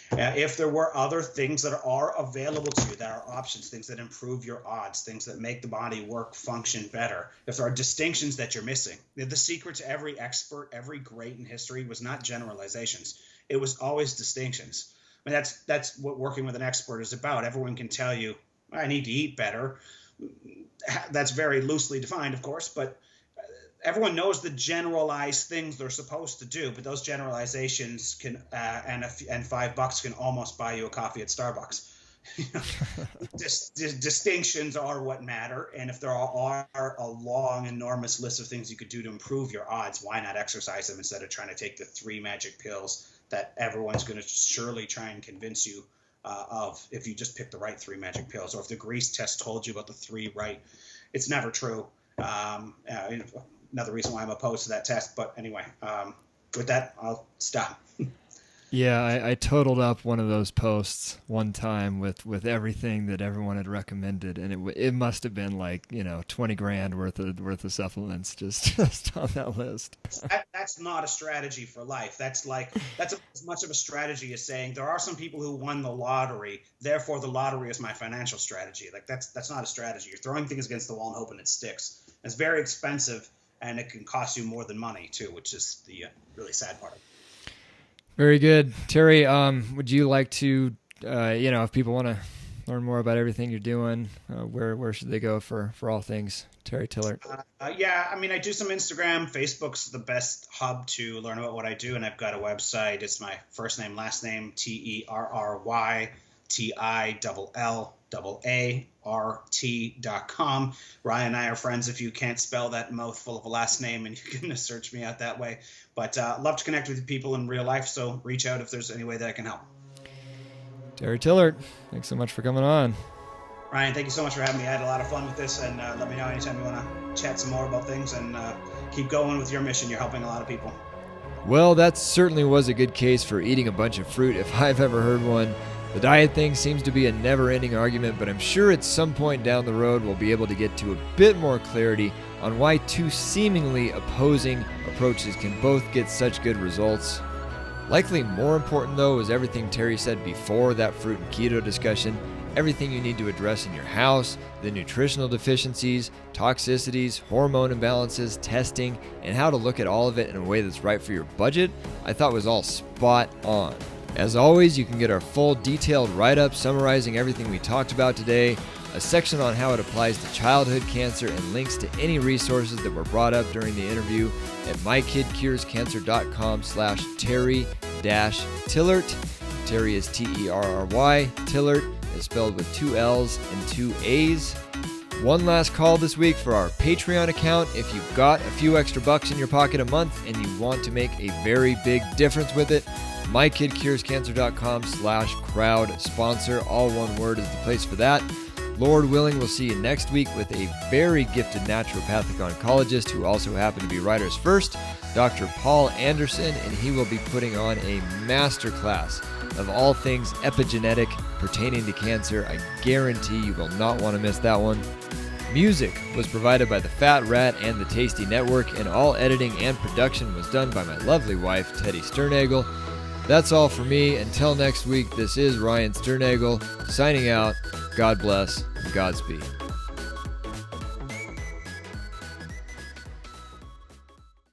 If there were other things that are available to you, that are options, things that improve your odds, things that make the body work, function better, if there are distinctions that you're missing, the secret to every expert, every great in history was not generalizations. It was always distinctions. I mean, that's what working with an expert is about. Everyone can tell you, I need to eat better. That's very loosely defined, of course, but everyone knows the generalized things they're supposed to do, but those generalizations can and $5 can almost buy you a coffee at Starbucks. Distinctions are what matter, and if there are a long, enormous list of things you could do to improve your odds, why not exercise them instead of trying to take the 3 magic pills that everyone's going to surely try and convince you of if you just pick the right 3 magic pills, or if the grease test told you about the 3 right. It's never true. Another reason why I'm opposed to that test. But anyway, with that, I'll stop.
Yeah, I totaled up one of those posts one time with everything that everyone had recommended, and it must have been like, $20,000 worth of supplements just on that list.
That's not a strategy for life. That's as much of a strategy as saying there are some people who won the lottery, therefore the lottery is my financial strategy. Like that's not a strategy. You're throwing things against the wall and hoping it sticks. It's very expensive, and it can cost you more than money too, which is the really sad part of it.
Very good. Terry, would you like to, if people want to learn more about everything you're doing, where should they go for all things Terry Tillaart?
Yeah, I mean, I do some Instagram. Facebook's the best hub to learn about what I do, and I've got a website. It's my first name, last name, TerryTillaart.com. Ryan and I are friends if you can't spell that mouthful of a last name, and you can search me out that way. But love to connect with people in real life, so reach out if there's any way that I can help.
Terry Tillaart, thanks so much for coming on.
Ryan, thank you so much for having me. I had a lot of fun with this, and let me know anytime you want to chat some more about things, and keep going with your mission. You're helping a lot of people.
Well, that certainly was a good case for eating a bunch of fruit if I've ever heard one. The diet thing seems to be a never-ending argument, but I'm sure at some point down the road we'll be able to get to a bit more clarity on why 2 seemingly opposing approaches can both get such good results. Likely more important, though, is everything Terry said before that fruit and keto discussion, everything you need to address in your house, the nutritional deficiencies, toxicities, hormone imbalances, testing, and how to look at all of it in a way that's right for your budget, I thought was all spot on. As always, you can get our full detailed write-up summarizing everything we talked about today, a section on how it applies to childhood cancer, and links to any resources that were brought up during the interview at mykidcurescancer.com/Terry-Tillaart. Terry is Terry. Tillaart is spelled with 2 L's and 2 A's. One last call this week for our Patreon account. If you've got a few extra bucks in your pocket a month and you want to make a very big difference with it, mykidcurescancer.com/crowd sponsor. All one word is the place for that. Lord willing, we'll see you next week with a very gifted naturopathic oncologist who also happened to be Writers First, Dr. Paul Anderson, and he will be putting on a masterclass of all things epigenetic pertaining to cancer. I guarantee you will not want to miss that one. Music was provided by the Fat Rat and the Tasty Network, and all editing and production was done by my lovely wife, Teddy Sternagel. That's all for me. Until next week, this is Ryan Sternagel signing out. God bless and Godspeed.